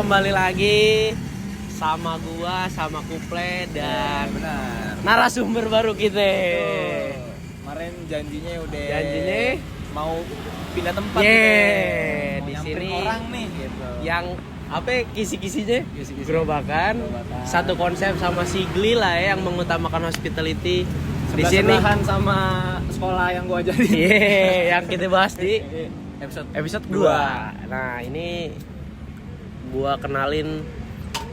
kembali lagi sama gua, sama Kuple dan narasumber baru kita. Kemarin janjinya mau pindah tempat di sini orang nih gitu. Yang apa kisi-kisinya? Gerobakan. Satu konsep sama Sigli lah ya, yang mengutamakan hospitality. Di sini sama sekolah yang gua ajarin. yang kita bahas di episode 2. Nah, ini gua kenalin,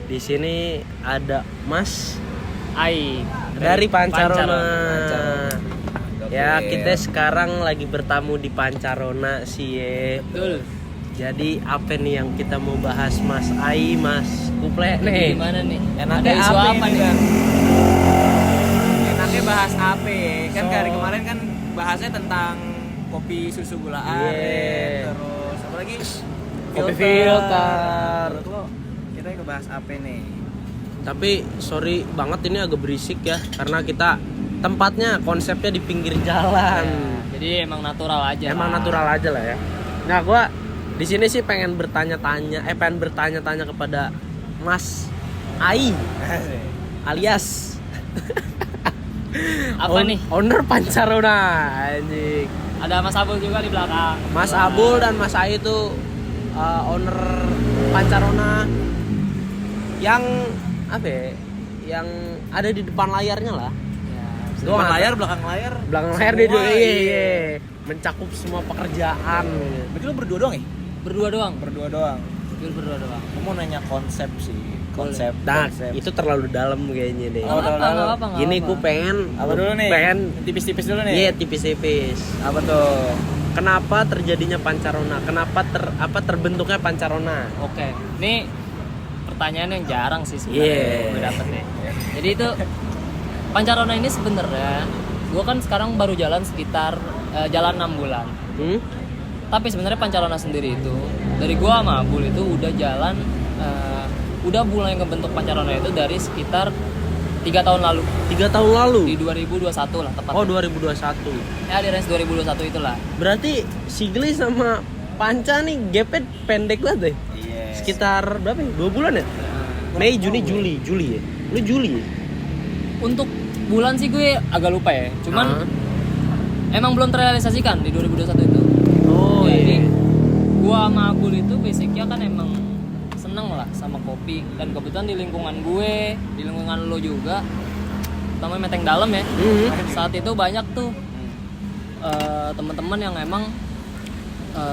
di sini ada Mas Ai dari Pancarona. Ya, kita sekarang lagi bertamu di Pancarona sih ya. Betul. Jadi apa nih yang kita mau bahas Mas Ai, Mas Kuple nih? Gimana nih? Enaknya Ada isu apa nih? Kan? Enaknya bahas apa? Kan dari kemarin kan bahasnya tentang kopi susu gula aren, terus apa lagi? Kopi filter. Kita ngebahas apa nih? Tapi sorry banget ini agak berisik ya, karena kita tempatnya konsepnya di pinggir jalan. Jadi emang natural aja. Emang natural aja lah ya. Nah, gua di sini sih pengen bertanya-tanya kepada Mas Ai alias Apa nih? Owner Pancarona, anjing. Ada Mas Abul juga di belakang. Mas Abul dan Mas Ai itu owner Pancarona yang apa ya? Yang ada di depan layarnya lah. Depan layar, belakang layar. Belakang layar dia juga iya. Mencakup semua pekerjaan. Berarti lu berdua doang ya? Berdua doang. Berdua doang. Betul, berdua doang. Aku mau nanya konsep sih. Konsep. Nah, itu terlalu dalam kayaknya deh. Oh, terlalu dalam. Apa? Gini gue pengen Apa dulu nih? Pengen tipis-tipis dulu nih. iya, tipis-tipis. Apa tuh? Kenapa terjadinya Pancarona? Kenapa terbentuknya Pancarona? Oke. Ini pertanyaan yang jarang sih sebenarnya gue dapet nih. Jadi itu Pancarona ini sebenarnya gue kan sekarang baru jalan sekitar jalan 6 bulan. Tapi sebenarnya Pancarona sendiri itu dari gue sama Abul itu udah jalan udah mulai ngebentuk Pancarona itu dari sekitar 3 tahun lalu. 3 tahun lalu? Di 2021 lah tepatnya. Oh, 2021. Ya di range 2021 itulah. Berarti Sigli sama Panca nih gapnya pendek banget deh. Yes. Sekitar berapa ya? 2 bulan ya? Mei, Juni, Juli ya? Lu Juli ya? Untuk bulan sih gue agak lupa ya. Cuman emang belum terrealisasikan di 2021 itu. Oh Jadi iya. gua sama Abul itu basicnya kan emang seneng lah sama kopi. Dan kebetulan di lingkungan gue, di lingkungan lo juga, namanya Meteng Dalam ya. Saat itu banyak tuh teman-teman yang emang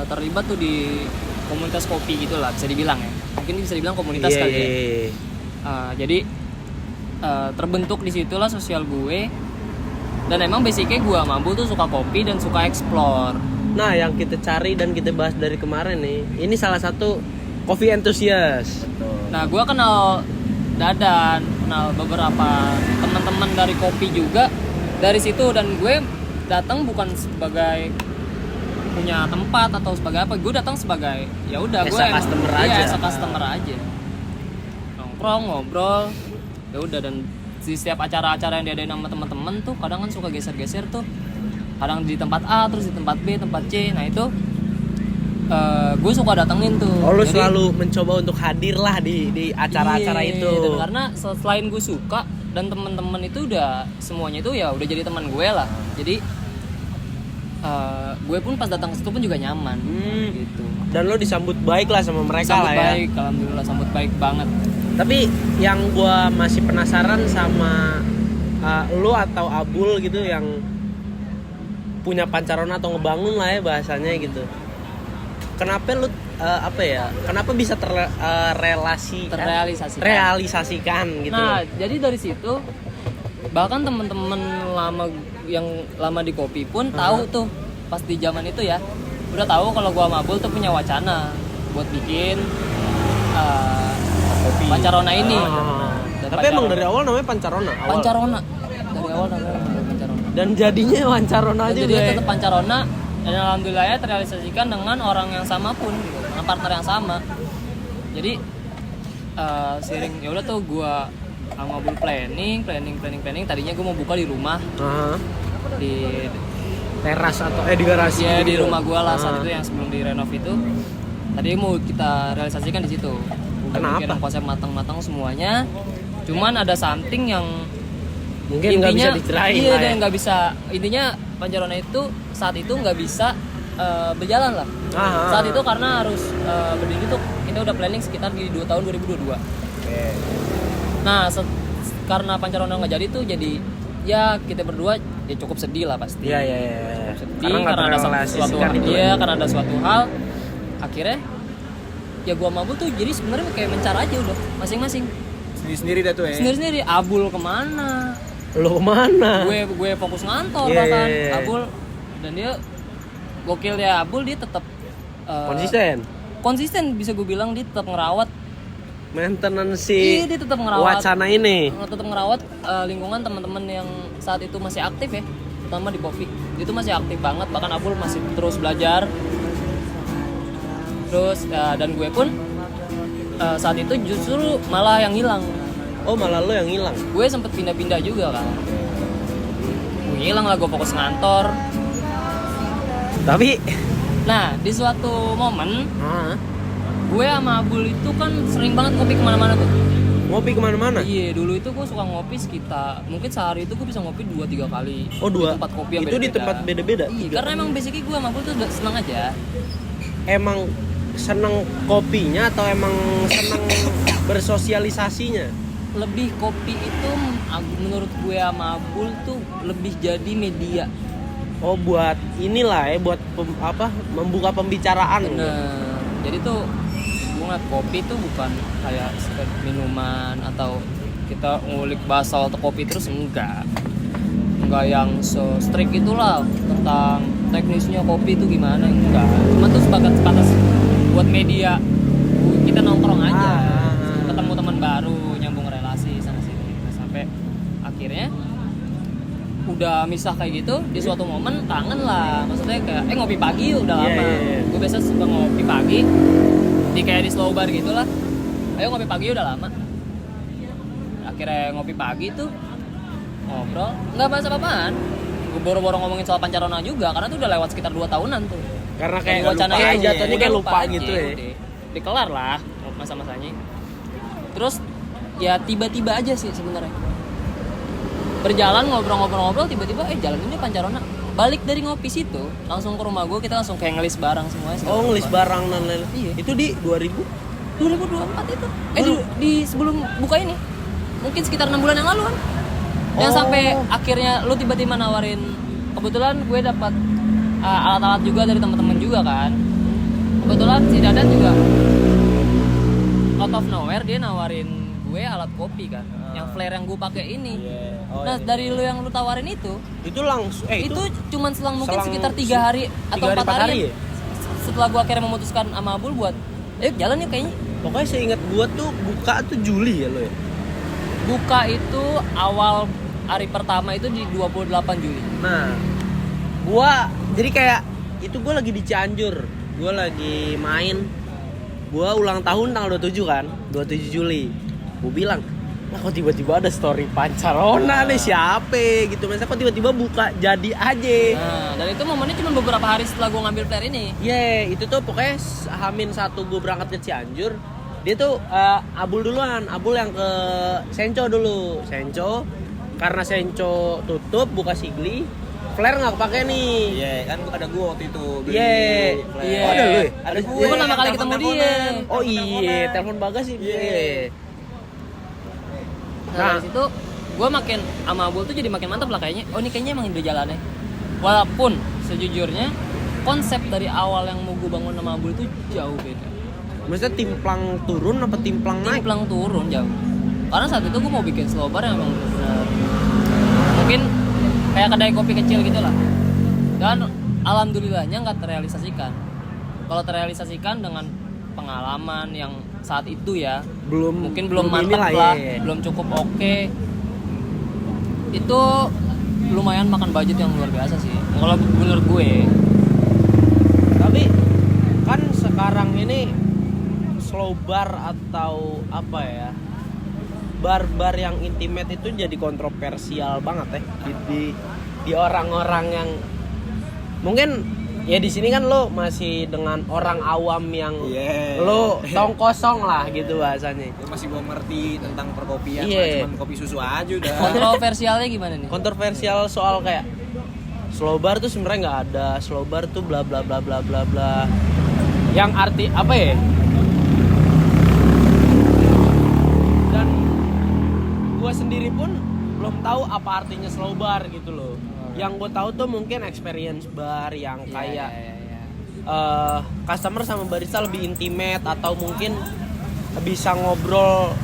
terlibat tuh di komunitas kopi gitu lah, bisa dibilang ya. Mungkin bisa dibilang komunitas kali ya. Jadi terbentuk di situlah sosial gue. Dan emang basicnya gue sama Abul tuh suka kopi dan suka explore. Nah, yang kita cari dan kita bahas dari kemarin nih, ini salah satu coffee enthusiast. Nah, gue kenal Dadan, kenal beberapa teman-teman dari kopi juga dari situ, dan gue datang bukan sebagai punya tempat atau sebagai apa, gue datang sebagai ya udah gue customer aja. Iya, customer aja. Nongkrong, ngobrol, ya udah. Dan di setiap acara-acara yang diadain sama teman-teman tuh kadang kan suka geser-geser tuh. Kadang di tempat A, terus di tempat B, tempat C. Nah itu gue suka datengin tuh. Oh, lu selalu mencoba untuk hadir lah di acara-acara itu. Dan karena selain gue suka dan teman-teman itu udah semuanya itu ya udah jadi teman gue lah. Jadi gue pun pas datang ke situ pun juga nyaman gitu. Dan lo disambut baik lah sama mereka Sambut lah ya. baik, alhamdulillah sambut baik banget. Tapi yang gue masih penasaran sama lo atau Abul gitu yang punya Pancarona atau ngebangun lah ya bahasanya gitu. Kenapa lu kenapa bisa terrealisasikan gitu? Nah, jadi dari situ bahkan teman-teman yang lama di kopi pun tahu tuh pas di zaman itu ya. Udah tahu kalau gua sama Abul tuh punya wacana buat bikin Pancarona ini. Tapi emang dari awal namanya Pancarona. Pancarona. Dari awal namanya Pancarona. Dan jadinya Pancarona juga. Jadi tetap Pancarona, dan alhamdulillahnya terrealisasikan dengan orang yang sama pun, gitu, dengan partner yang sama. Jadi sering ya udah tuh gua sama Abul planning. Tadinya gua mau buka di rumah. Di teras atau di garasi ya, gitu. di rumah gua lah saat itu yang sebelum direnov itu. Tadi mau kita realisasikan di situ. udah Kenapa? mikirin konsep matang-matang semuanya. Cuman ada something yang Mungkin nggak bisa dicerahin iya, lah ya. dan nggak bisa, intinya Pancarona itu saat itu nggak bisa berjalan lah. Saat itu karena harus berdiri tuh kita udah planning sekitar di tahun 2022. Nah karena Pancarona nggak jadi tuh, jadi ya kita berdua ya cukup sedih lah pasti. Iya. Sedih karena ada suatu hal, karena ada suatu hal akhirnya ya gua sama Abul tuh jadi sebenarnya kayak mencar aja udah masing-masing. Sendiri-sendiri dah tuh ya. Sendiri-sendiri. Abul kemana? Lo kemana? Gue fokus ngantor Iya, bahkan. iya. Abul dan dia gokil ya, Abul dia tetap konsisten bisa gue bilang, dia tetap ngerawat maintenance iya, dia tetap ngerawat wacana ini. tetap ngerawat lingkungan teman-teman yang saat itu masih aktif ya, terutama di Povi. Dia tuh masih aktif banget, bahkan Abul masih terus belajar. Terus dan gue pun saat itu justru malah yang hilang. Oh, malah lo yang hilang. Gue sempet pindah-pindah juga kan. Gue hilang lah, gue fokus ngantor. Tapi Nah, di suatu momen gue sama Abul itu kan sering banget ngopi kemana-mana tuh. ngopi kemana-mana. Iya, dulu itu gue suka ngopi sekitar, mungkin sehari itu gue bisa ngopi 2-3 kali. Oh, 2. Di tempat kopi yang itu di beda-beda. tempat beda-beda. Iya, karena emang basically gue sama Abul tuh udah senang aja. Emang seneng kopinya atau emang seneng bersosialisasinya? Lebih kopi itu menurut gue sama Abul tuh lebih jadi media. Oh, buat inilah ya, buat membuka pembicaraan. Bener. Jadi tuh gue ngeliat kopi tuh bukan kayak sekedar minuman atau kita ngulik basal atau kopi terus, enggak yang strict itulah tentang teknisnya kopi itu gimana, enggak. Cuma tuh sebatas buat media, kita nongkrong aja, ketemu teman baru, nyambung relasi sana sini. Nah, sampai akhirnya udah misah kayak gitu, di suatu momen kangen lah, maksudnya kayak ngopi pagi yuk, udah lama. Gue biasa suka ngopi pagi di kayak di slow bar gitulah, ayo ngopi pagi udah lama. Akhirnya ngopi pagi tuh ngobrol, nggak bahas apa-apaan, gue boro-boro ngomongin soal Pancarona juga, karena tuh udah lewat sekitar 2 tahunan tuh. Karena kayak wacana lupa itu aja, jatuhnya kayak lupa aja, gitu ya. udah. Dikelar lah masa-masanya. Terus ya tiba-tiba aja sih sebenarnya. Berjalan ngobrol-ngobrol tiba-tiba jalan ini Pancarona. Balik dari ngopi situ langsung ke rumah gue, kita langsung kayak ngelis barang semuanya. Oh, ngelis barang dan lain-lain. Iya. Itu di 2024 itu. Di sebelum buka ini. Mungkin sekitar 6 bulan yang lalu kan. Yang sampai akhirnya lu tiba-tiba nawarin, kebetulan gue dapat alat-alat juga dari teman-teman juga kan. Kebetulan si Dadan juga out of nowhere dia nawarin gue alat kopi kan, yang flare yang gue pakai ini. Nah, dari lu yang lu tawarin itu langsung itu cuman selang mungkin selang sekitar 3 hari atau 4 hari. ya? Setelah gue akhirnya memutuskan sama Abul buat jalan yuk kayaknya. Pokoknya seingat gua tuh buka tuh Juli ya lo ya. Buka itu awal hari pertama itu di 28 Juli. Nah, gua jadi kayak itu gua lagi di Cianjur, gua lagi main, gua ulang tahun tanggal 27 kan, 27 Juli. Gua bilang, lah kok tiba-tiba ada story Pancarona nih, siapa gitu. Masa kok tiba-tiba buka jadi aja. Nah, dan itu momennya cuma beberapa hari setelah gua ngambil flare ini. Itu tuh pokoknya H-1 gua berangkat ke Cianjur. Dia tuh Abul duluan, Abul yang ke Senco dulu. Senco, karena Senco tutup buka Sigli, flare nggak kepake nih. Iya, kan ada gua waktu itu. Iya. Iya. Oh, ada lu ya? Ada gue. Gue pertama kali ketemu dia. Oh iya, telepon Bagas sih. Iya. Nah, dari situ gue makin sama Abul tuh jadi makin mantap lah kayaknya. Oh, ini kayaknya emang udah jalannya. Walaupun sejujurnya konsep dari awal yang mau gue bangun sama Abul itu jauh beda. Maksudnya timplang turun apa timplang naik? Timplang turun jauh. Karena saat itu gue mau bikin slow bar yang emang benar. Mungkin kayak kedai kopi kecil gitu lah. Dan alhamdulillahnya nggak terrealisasikan. Kalau terrealisasikan dengan pengalaman yang saat itu ya, mungkin belum mantap lah, belum cukup oke. Itu lumayan makan budget yang luar biasa sih. Kalau menurut gue. Tapi kan sekarang ini slow bar atau apa ya, bar-bar yang intimate itu jadi kontroversial banget ya di orang-orang yang mungkin Ya di sini kan lo masih dengan orang awam yang Iya. lo tong kosong lah gitu bahasanya. Lu masih belum ngerti tentang perkopian, Iya. cuma kopi susu aja udah. Kontroversialnya gimana nih? Kontroversial soal kayak slow bar tuh sebenarnya nggak ada, slow bar tuh bla bla bla bla bla bla. Yang arti apa ya? Dan gue sendiri pun belum tahu apa artinya slow bar gitu loh. Yang gue tahu tuh mungkin experience bar yang kayak customer sama barista lebih intimate atau mungkin bisa ngobrol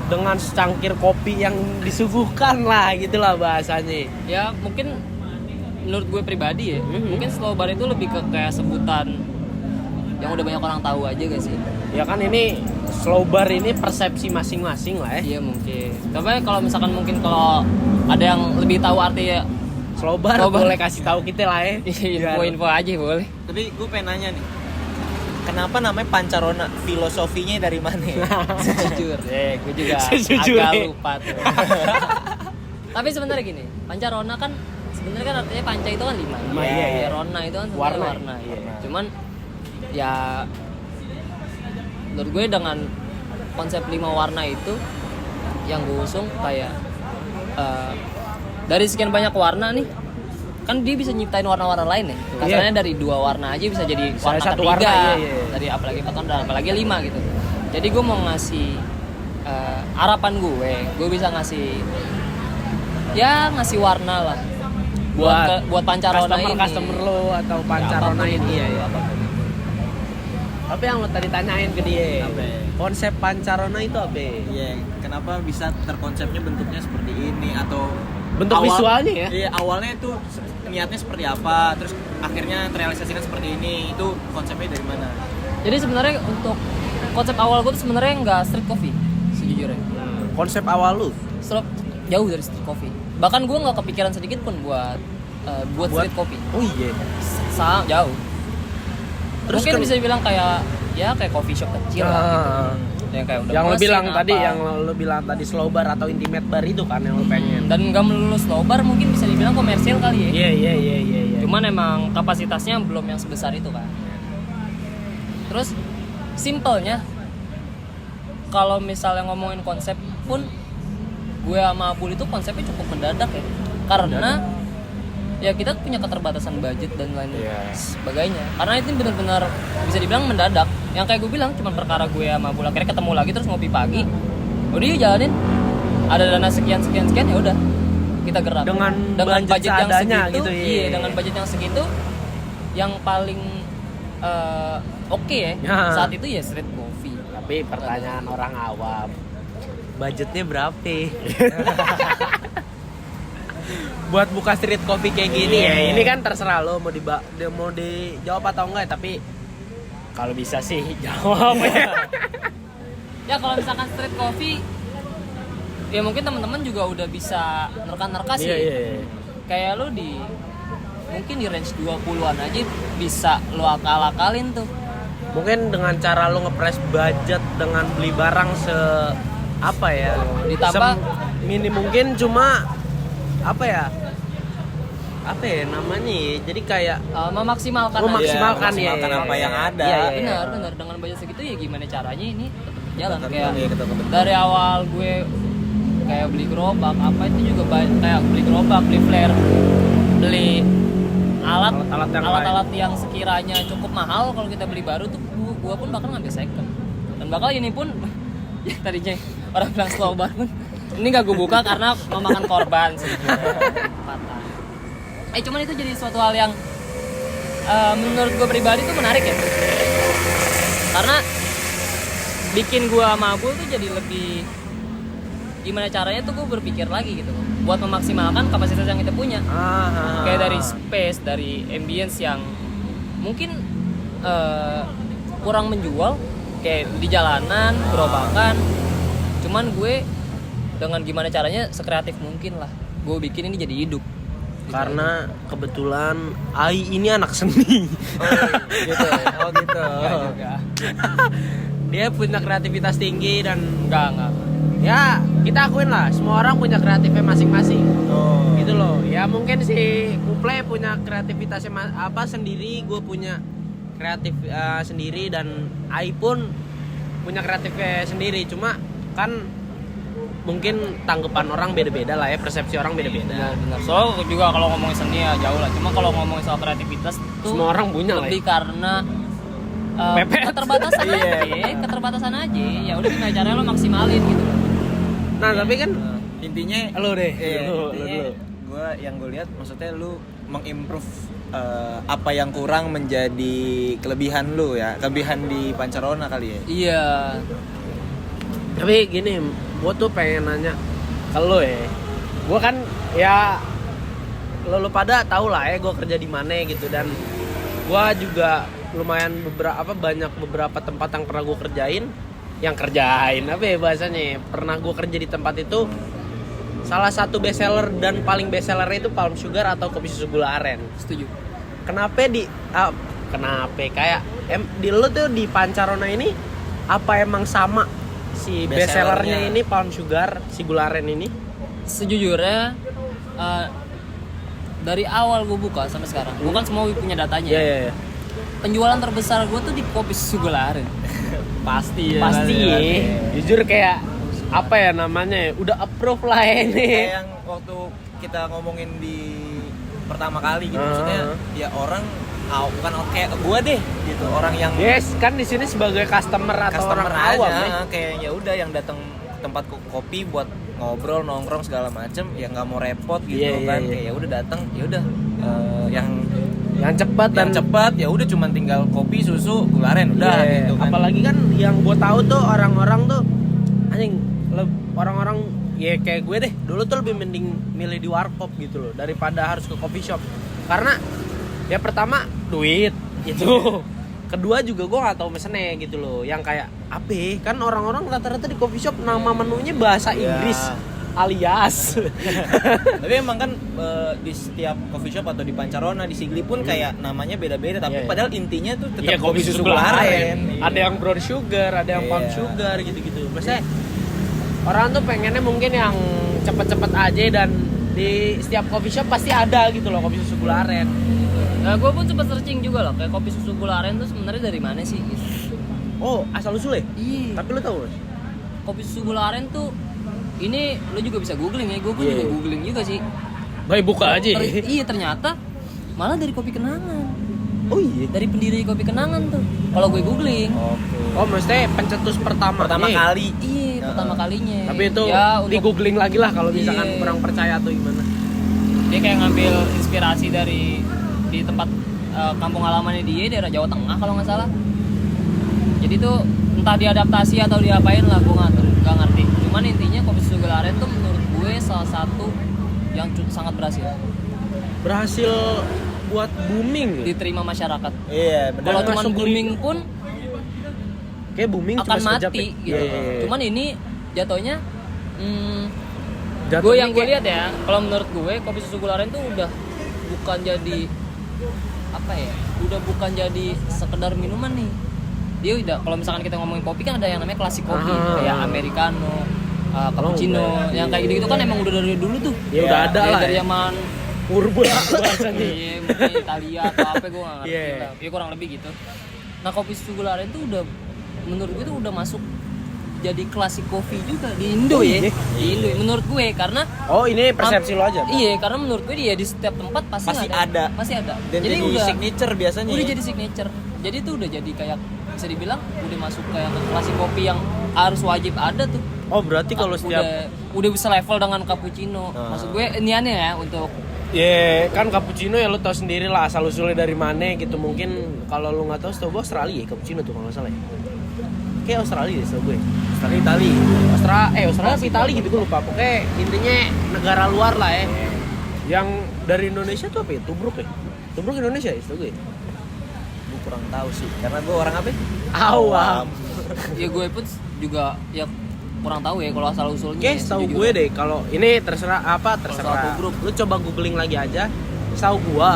dengan secangkir kopi yang disuguhkan lah gitulah bahasanya. Ya mungkin menurut gue pribadi ya, mungkin slow bar itu lebih ke kayak sebutan yang udah banyak orang tahu aja gak sih? Ya kan ini slow bar ini persepsi masing-masing lah ya. Iya mungkin. Tapi kalau misalkan mungkin kalau ada yang lebih tahu arti ya Slow bar Slow bar. boleh kasih tahu kita lah ya. info-info aja boleh. Tapi gue pengen nanya nih, kenapa namanya pancarona? Filosofinya dari mana ya? Jujur, gue juga Sejujurnya. agak lupa tuh. Tapi sebenarnya gini, pancarona kan sebenarnya kan artinya panca itu kan 5. Lima, iya, iya. Rona itu kan sebenarnya Warna. warna. Iya. Cuman ya menurut gue dengan konsep 5 warna itu yang gue usung kayak dari sekian banyak warna nih kan dia bisa nyiptain warna-warna lain ya. Katanya dari 2 warna aja bisa jadi Salah warna satu ketiga. warna, iya. Dari apalagi 4 dan apalagi 5 gitu. Jadi gue mau ngasih harapan gue bisa ngasih warna lah buat pancarona ini. Customer lo atau pancarona apapun ini itu, ya. apapun. Tapi yang lo tadi tanyain ke dia. Apa? Konsep pancarona itu apa? Iya, kenapa bisa terkonsepnya bentuknya seperti ini atau Bentuk visualnya ya? Iya, awalnya itu niatnya seperti apa, terus akhirnya terrealisasikan seperti ini. Itu konsepnya dari mana? Jadi sebenarnya untuk konsep awal gue tuh sebenarnya nggak street coffee sejujurnya. Konsep awal lu? Jauh dari street coffee. Bahkan gue nggak kepikiran sedikit pun buat street coffee. Oh iya. Sangat jauh. Terus Mungkin kan- bisa dibilang kayak coffee shop kecil lah gitu. Yang kayak udah yang lo mesin bilang apa. tadi, yang lo bilang tadi slow bar atau intimate bar itu kan yang lo pengen. Dan nggak melulu slow bar, mungkin bisa dibilang komersial kali ya. Iya. Cuman emang kapasitasnya belum yang sebesar itu kan. Terus simpelnya kalau misalnya ngomongin konsep pun gue sama Abul itu konsepnya cukup mendadak ya. Karena ya kita punya keterbatasan budget dan lain sebagainya. Karena itu benar-benar bisa dibilang mendadak. Yang kayak gue bilang cuma perkara gue sama Abul akhirnya ketemu lagi terus ngopi pagi. Udah yuk jalanin. Ada dana sekian ya udah. Kita gerak Dengan budget yang seadanya segitu, gitu, iya. iya, dengan budget yang segitu yang paling oke ya. Saat itu ya street coffee. Tapi pertanyaan orang awam, budgetnya berapa? Buat buka street coffee kayak gini ya. Ini kan terserah lo mau dijawab atau enggak, tapi kalau bisa sih jawab ya. Ya kalau misalkan street coffee ya mungkin teman-teman juga udah bisa nerka-nerka sih. Iya. Kayak lo mungkin di range 20-an aja bisa lo akal-akalin tuh. Mungkin dengan cara lo ngepres budget dengan beli barang apa ya? Ditambah mini mungkin cuma apa ya namanya ya? Jadi kayak memaksimalkan memaksimalkan ya, apa yang ada. Benar dengan budget segitu ya gimana caranya ini tetap berjalan. Kayak Tetap. dari awal gue kayak beli gerobak apa itu juga kayak beli gerobak, beli flare, beli alat-alat yang sekiranya cukup mahal kalau kita beli baru tuh gue pun bakal ngambil second. Dan bakal ini pun ya tadinya orang bilang slow bar pun ini gak gue buka karena memakan korban sedikit patah. Cuman itu jadi suatu hal yang menurut gue pribadi tuh menarik ya. Karena bikin gue sama Abul tuh jadi lebih gimana caranya tuh gue berpikir lagi gitu buat memaksimalkan kapasitas yang kita punya. Kayak dari space, dari ambience yang mungkin kurang menjual kayak di jalanan, gerobakan. Cuman gue dengan gimana caranya sekreatif mungkin lah gue bikin ini jadi hidup. Karena kebetulan Ai ini anak seni. Gitu. Oh gitu. Enggak juga. dia punya kreativitas tinggi dan Enggak. ya kita akuin lah semua orang punya kreatifnya masing-masing. Oh. Gitu loh. Ya mungkin si Kuple punya kreativitasnya sendiri, gue punya kreatif sendiri, dan Ai pun punya kreatifnya sendiri. Cuma kan mungkin tanggapan orang beda-beda lah ya, persepsi orang beda-beda. Benar. Soalnya juga kalau ngomongin seni ya jauh lah. Cuma kalau ngomongin soal kreativitas tuh Semua orang punya lah. lebih karena Pepet. keterbatasan aja. Ya udah gimana caranya lo maksimalin gitu. Nah, tapi kan Intinya lu deh. Lu intinya dulu. yang gue lihat maksudnya lu mengimprove apa yang kurang menjadi kelebihan lu ya, kelebihan di Pancarona kali ya. Iya. Tapi gini, gue tuh pengen nanya ke lo ya. Gue kan ya lo pada tau lah ya gue kerja di mana gitu, dan gue juga lumayan banyak beberapa tempat yang pernah gue kerjain. Apa ya bahasanya? Pernah gue kerja di tempat itu, salah satu bestseller dan paling bestseller itu Palm Sugar atau kopi susu gula aren. Setuju. Kenapa kayak di lo tuh di Pancarona ini apa emang sama si bestsellernya ini Palm Sugar, si gula aren ini? Sejujurnya dari awal gue buka sampai sekarang, gue kan semua punya datanya. Iya. Penjualan terbesar gue tuh di kopi susu gula aren. Pasti ya. Jujur kayak apa ya namanya, udah approve lah ini. Kayak yang waktu kita ngomongin di pertama kali gitu, maksudnya ya orang bukan kayak gue deh gitu, orang yang Yes, kan di sini sebagai customer atau orang awam ya. kayak ya udah yang datang tempat kopi buat ngobrol nongkrong segala macem, ya nggak mau repot gitu kan. Kayak ya udah datang, ya udah yang cepat dan cepat, ya udah cuman tinggal kopi susu gula aren udah gitu kan. Apalagi kan yang gue tahu tuh orang-orang tuh anjing, orang-orang ya kayak gue deh dulu tuh lebih mending milih di warkop gitu loh daripada harus ke coffee shop, karena ya pertama duit gitu, kedua juga gue nggak tahu mesennya gitu loh, yang kayak apa kan orang-orang rata-rata di coffee shop nama menunya bahasa Inggris alias. Tapi emang kan di setiap coffee shop atau di Pancarona, di Sigli pun kayak namanya beda-beda, tapi padahal intinya tuh tetap kopi susu gula aren. Ada yang brown sugar, ada yang palm sugar gitu-gitu. Maksudnya orang tuh pengennya mungkin yang cepet-cepet aja, dan di setiap coffee shop pasti ada gitu loh kopi susu gula aren. Nah, gue pun sempat searching juga loh, kayak kopi susu gula aren tuh sebenarnya dari mana sih gitu. Oh, asal usul ya? Iya. Tapi lu tahu Mas? Kopi susu gula aren tuh ini lo juga bisa googling ya, gue juga googling juga sih. Baik buka aja. Iya, ternyata malah dari kopi kenangan. Oh iya. Dari pendiri kopi kenangan tuh. Kalau gue googling. Oh, maksudnya pencetus pertama kali. Iya, pertama kalinya. Tapi itu ya, di googling lagi lah kalau misalkan Iya. kurang percaya atau gimana. Dia kayak ngambil inspirasi dari di tempat kampung halamannya dia, daerah Jawa Tengah kalau nggak salah. Jadi tuh entah diadaptasi atau diapain lah, gue nggak ngerti. Cuman intinya kopi susu gula aren tuh menurut gue salah satu yang sangat berhasil Buat booming. diterima masyarakat. Iya, benar. Kalau cuma Masuk booming pun kayak booming akan cuma sekejap mati ya. gitu. Iya. Cuman ini jatuhnya Jatuhnya gue yang gue kayak- lihat ya, kalau menurut gue kopi susu gula aren tuh udah bukan jadi apa ya, udah bukan jadi sekedar minuman nih. Dia udah, kalau misalkan kita ngomongin kopi kan ada yang namanya klasik kopi, kayak americano, cappuccino, yang kayak gitu kan emang udah dari dulu tuh. Ya udah ada lah. Dari Ya. zaman Urban bahasanya. iya, mungkin Italia atau apa gue nggak ngerti Iya. lah. Ya kurang lebih gitu. Nah, kopi susu gula aren tuh udah, menurut gue tuh udah masuk jadi klasik kopi juga di Indo ya. Di Indo menurut gue, karena Oh, ini persepsi lo aja. iya, karena menurut gue dia di setiap tempat pasti ada. Pasti ada. Dan jadi udah signature biasanya. udah jadi signature. Jadi itu udah jadi kayak bisa dibilang udah masuk kayak ke klasik kopi yang harus wajib ada tuh. Oh, berarti kalau setiap udah bisa level dengan cappuccino. Maksud gue ini aneh ya untuk kan cappuccino ya lo tau sendiri lah asal usulnya dari mana gitu. Mungkin kalau lo nggak tahu, setahu gue Australia ya cappuccino tuh kalau nggak salah ya. Kayak Australia deh setahu gue. Australia, Itali. Australia apa Italia gitu gue lupa. Pokoknya intinya negara luar lah ya. Yang dari Indonesia tuh apa ya? Tubruk ya? Tubruk Indonesia ya setahu gue. Gue kurang tahu sih, karena gue orang apa? Awam. ya gue pun juga ya kurang tahu ya kalau asal usulnya. Oke, setahu gue deh kalau ini terserah Soal tubruk. Lu coba googling lagi aja. Setahu gue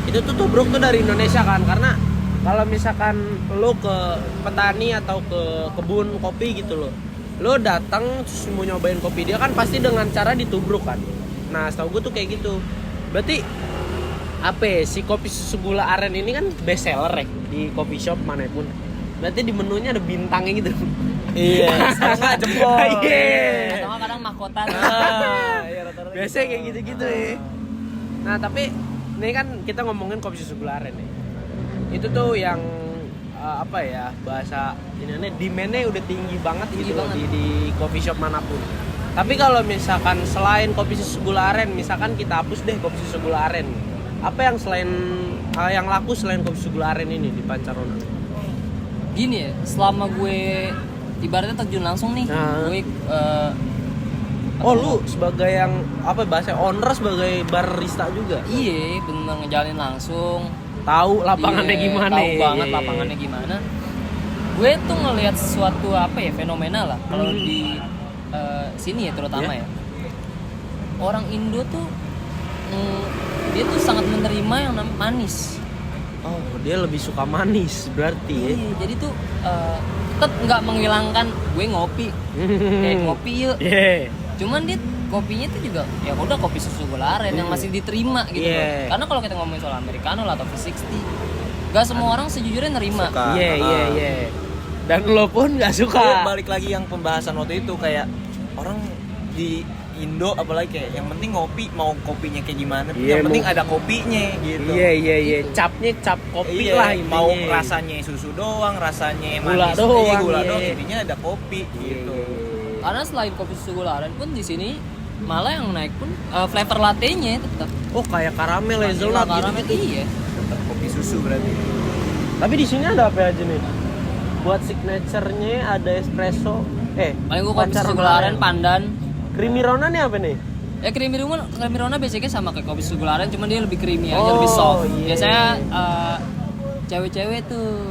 itu tuh tubruk tuh dari Indonesia kan, karena kalau misalkan lo ke petani atau ke kebun kopi gitu loh, lo datang terus mau nyobain kopi dia kan pasti dengan cara ditubruk kan. Nah setahu gue tuh kayak gitu. Berarti apa ya, si kopi susu gula aren ini kan best seller ya di coffee shop manapun. Berarti di menunya ada bintangnya gitu. Iya, sama jempol. Iya. Atau kadang mahkota. Iya, rata-rata Biasanya gitu. kayak gitu-gitu ya. Nah tapi ini kan kita ngomongin kopi susu gula aren ya. Itu tuh yang apa ya, bahasa ini demand-nya udah tinggi banget gitu loh di coffee shop manapun. Tapi kalau misalkan selain kopi susu gula aren, misalkan kita hapus deh kopi susu gula aren, apa yang yang laku selain kopi susu gula aren ini di Pancarona? Gini ya, selama gue ibaratnya terjun langsung nih, Nah. gue Oh lu sebagai yang apa bahasa owner, sebagai barista juga? iya bener ngejalanin langsung. Tahu lapangannya Iya, gimana? tahu banget lapangannya gimana. Gue tuh ngelihat sesuatu apa ya, fenomena lah kalau di sini ya terutama ya. Orang Indo tuh dia tuh sangat menerima yang namanya manis. Oh dia lebih suka manis berarti ya? Iya, jadi tuh tetap nggak menghilangkan gue ngopi, ngopi yuk. Yeah. Cuman dia kopinya tuh juga ya udah kopi susu gula aren yang masih diterima gitu Yeah. loh. Karena kalau kita ngomongin soal americano lah atau V60, gak semua orang sejujurnya nerima. Suka. Iya. Dan lo pun nggak Tapi suka. balik lagi yang pembahasan waktu itu, kayak orang di Indo apalagi kayak yang penting ngopi, mau kopinya kayak gimana, Iya, yang penting mau- ada kopinya gitu. Iya. Capnya cap kopi lah intinya. mau rasanya susu doang, rasanya Gula manis, doang, gula iya. doang, intinya ada kopi gitu. Karena selain kopi susu gula aren pun di sini malah yang naik pun flavor latte-nya tetap. Oh kayak karamel, hazelnut Karamel, gitu. iya. Tetap kopi susu berarti. Tapi di sini ada apa aja nih? Buat signature-nya ada espresso. Paling gue kopi susu Pancarona gula aren pandan. Creamy Rona nih apa nih? Ya creamy Rona basicnya sama kayak kopi susu gula aren, cuman dia lebih creamy aja, Oh, lebih soft. iya. Biasanya cewek-cewek tuh.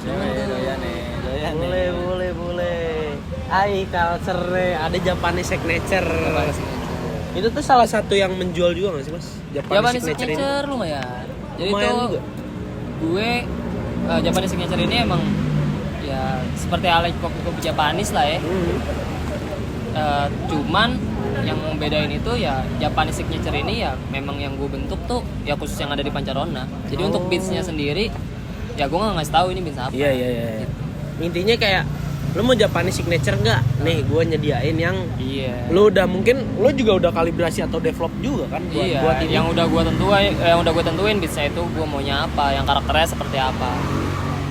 Doyan nih. Boleh. Ai culture ada Japanese signature. Itu tuh salah satu yang menjual juga nggak sih mas? Japanese ini. signature lumayan. Jadi Lumayan tuh juga. gue Japanese signature ini emang ya seperti ala kopi Japanese lah ya. Cuman yang bedain itu ya Japanese signature ini ya memang yang gue bentuk tuh ya khusus yang ada di Pancarona. Jadi untuk beatsnya sendiri ya gue nggak ngasih tahu ini beats apa. Iya. Intinya kayak lo mau Japanese signature nggak? Nih gue nyediain yang Iya. lo udah mungkin lo juga udah kalibrasi atau develop juga kan buat Iya, buat ini. yang udah gue tentuin beatsnya itu gue maunya apa, yang karakternya seperti apa.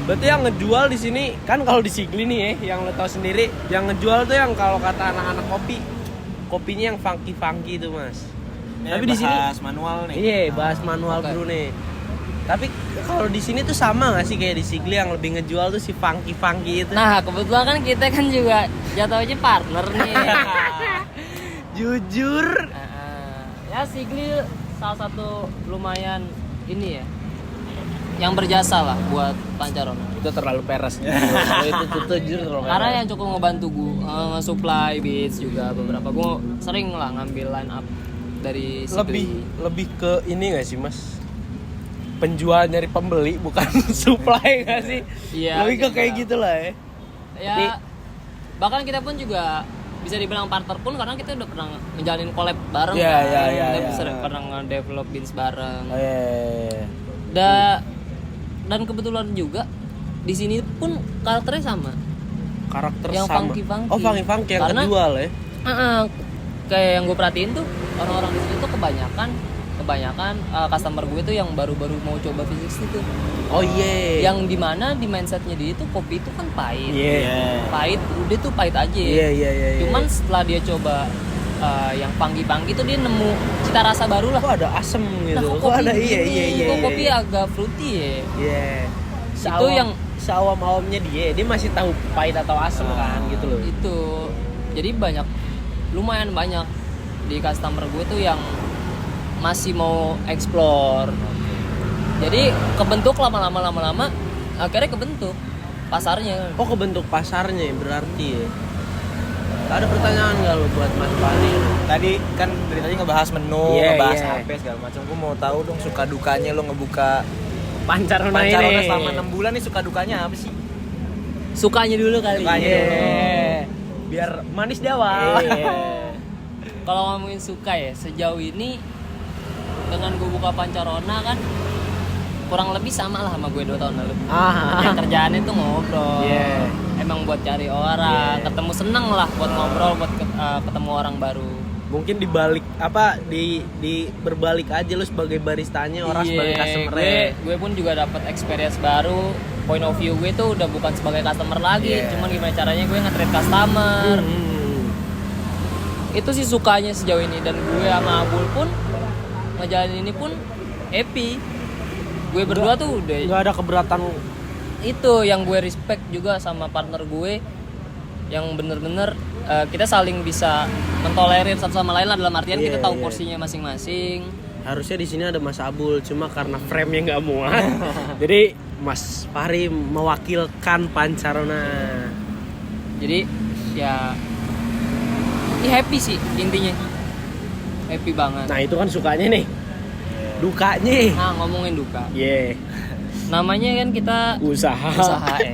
Berarti yang ngejual di sini kan kalau di Sigli nih ya, yang lo tau sendiri, yang ngejual tuh yang kalau kata anak-anak kopinya yang funky itu mas. Tapi di sini manual nih. iya bahas manual Oke. dulu nih. Tapi kalau di sini tuh sama nggak sih kayak di Sigli yang lebih ngejual tuh si funky itu? Nah kebetulan kan kita kan juga jatuhnya partner nih. Jujur. Ya Sigli salah satu lumayan ini ya, yang berjasa lah buat Pancarona. Itu terlalu peres. Kalau itu tuh jujur terlalu Karena peres. yang cukup ngebantu gue nge-supply beats juga beberapa. Gue sering lah ngambil line up dari Sigli. lebih ke ini nggak sih mas? Penjual nyari pembeli bukan supply nggak sih? Iya, Lebih ke kayak iya. gitu lah ya. Ya Nih. bahkan kita pun juga bisa dibilang partner pun karena kita udah pernah ngejalanin collab bareng Iya, kan. iya, Kita iya. sering pernah nge-develop beats bareng. Oh, iya. Dan kebetulan juga di sini pun karakternya sama. Karakter Yang sama. funky-funky. Oh funky yang Karena- kejual ya. Kayak yang gue perhatiin tuh orang-orang di sini tuh kebanyakan customer gue tuh yang baru-baru mau coba V60 tuh. Oh iya. Yang dimana di mindsetnya dia tuh kopi itu kan pahit. Iya. Pahit, udah tuh pahit aja. Iya. Cuman setelah dia coba yang panggi-panggi tuh dia nemu cita rasa baru lah. kok ada asem gitu. Nah, kok Kok kopi ada gini? iya. Kok kopi agak fruity ya? Iya. Itu yang- seawam-awamnya dia masih tahu pahit atau asem kan gitu loh. Itu. Jadi lumayan banyak di customer gue tuh yang masih mau explore. Jadi kebentuk lama-lama akhirnya kebentuk pasarnya. Oh kebentuk pasarnya ya, berarti ya. Ada pertanyaan nggak lo buat Mas Fani? Tadi kan dari tadi ngebahas menu, Iya, ngebahas iya. HP segala macam. Gue mau tahu dong suka dukanya lo ngebuka Pancarona Pancarona ini. selama 6 bulan nih suka dukanya apa sih? Sukanya dulu kali. Sukanya Iya. dulu. Biar manis di awal. Kalau ngomongin suka ya, sejauh ini dengan gue buka Pancarona kan kurang lebih sama lah sama gue 2 tahun lalu. Yang kerjaannya tuh ngobrol. Iya. Emang buat cari orang, Iya. ketemu seneng lah buat ngobrol, buat ketemu orang baru. Mungkin dibalik di berbalik aja lu sebagai baristanya, orang Iya, sebagai customer. gue pun juga dapat experience baru. Point of view gue tuh udah bukan sebagai customer lagi, Iya. cuman gimana caranya gue nge-treat customer. Itu sih sukanya sejauh ini, dan gue sama Abul pun ngejalanin ini pun happy. Gue berdua tuh udah Nggak ada keberatan. itu yang gue respect juga sama partner gue, yang bener-bener kita saling bisa mentolerir satu sama lain lah, dalam artian Iya, kita tahu iya. porsinya masing-masing. Harusnya di sini ada Mas Abul, cuma karena frame-nya nggak muat. Jadi Mas Fahri mewakilkan Pancarona. Jadi ya ini happy sih intinya, happy banget. Nah itu kan sukanya nih. Dukanya. Nah, ngomongin duka, Yeah. namanya kan kita Usaha.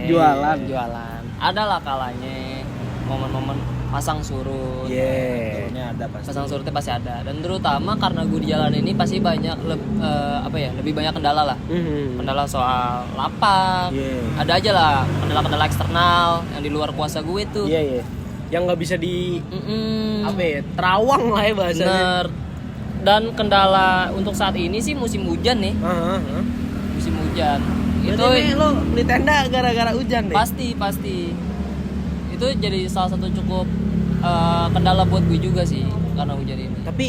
jualan. Jualan. Adalah kalanya momen-momen pasang surut. Yeah. Turunnya ada pasti. Pasang surutnya pasti ada, dan terutama karena gue di jalan ini pasti banyak lebih banyak kendala lah. Kendala soal lapak. Yeah. Ada aja lah kendala-kendala eksternal yang di luar kuasa gue tuh. Iya, iya. Yang nggak bisa di Mm-mm. apa ya? Terawang lah ya bahasanya. Bener. Dan kendala untuk saat ini sih musim hujan nih. Musim hujan. Itu lo beli tenda gara-gara hujan deh. Pasti. Itu jadi salah satu cukup kendala buat gue juga sih karena hujan ini. Tapi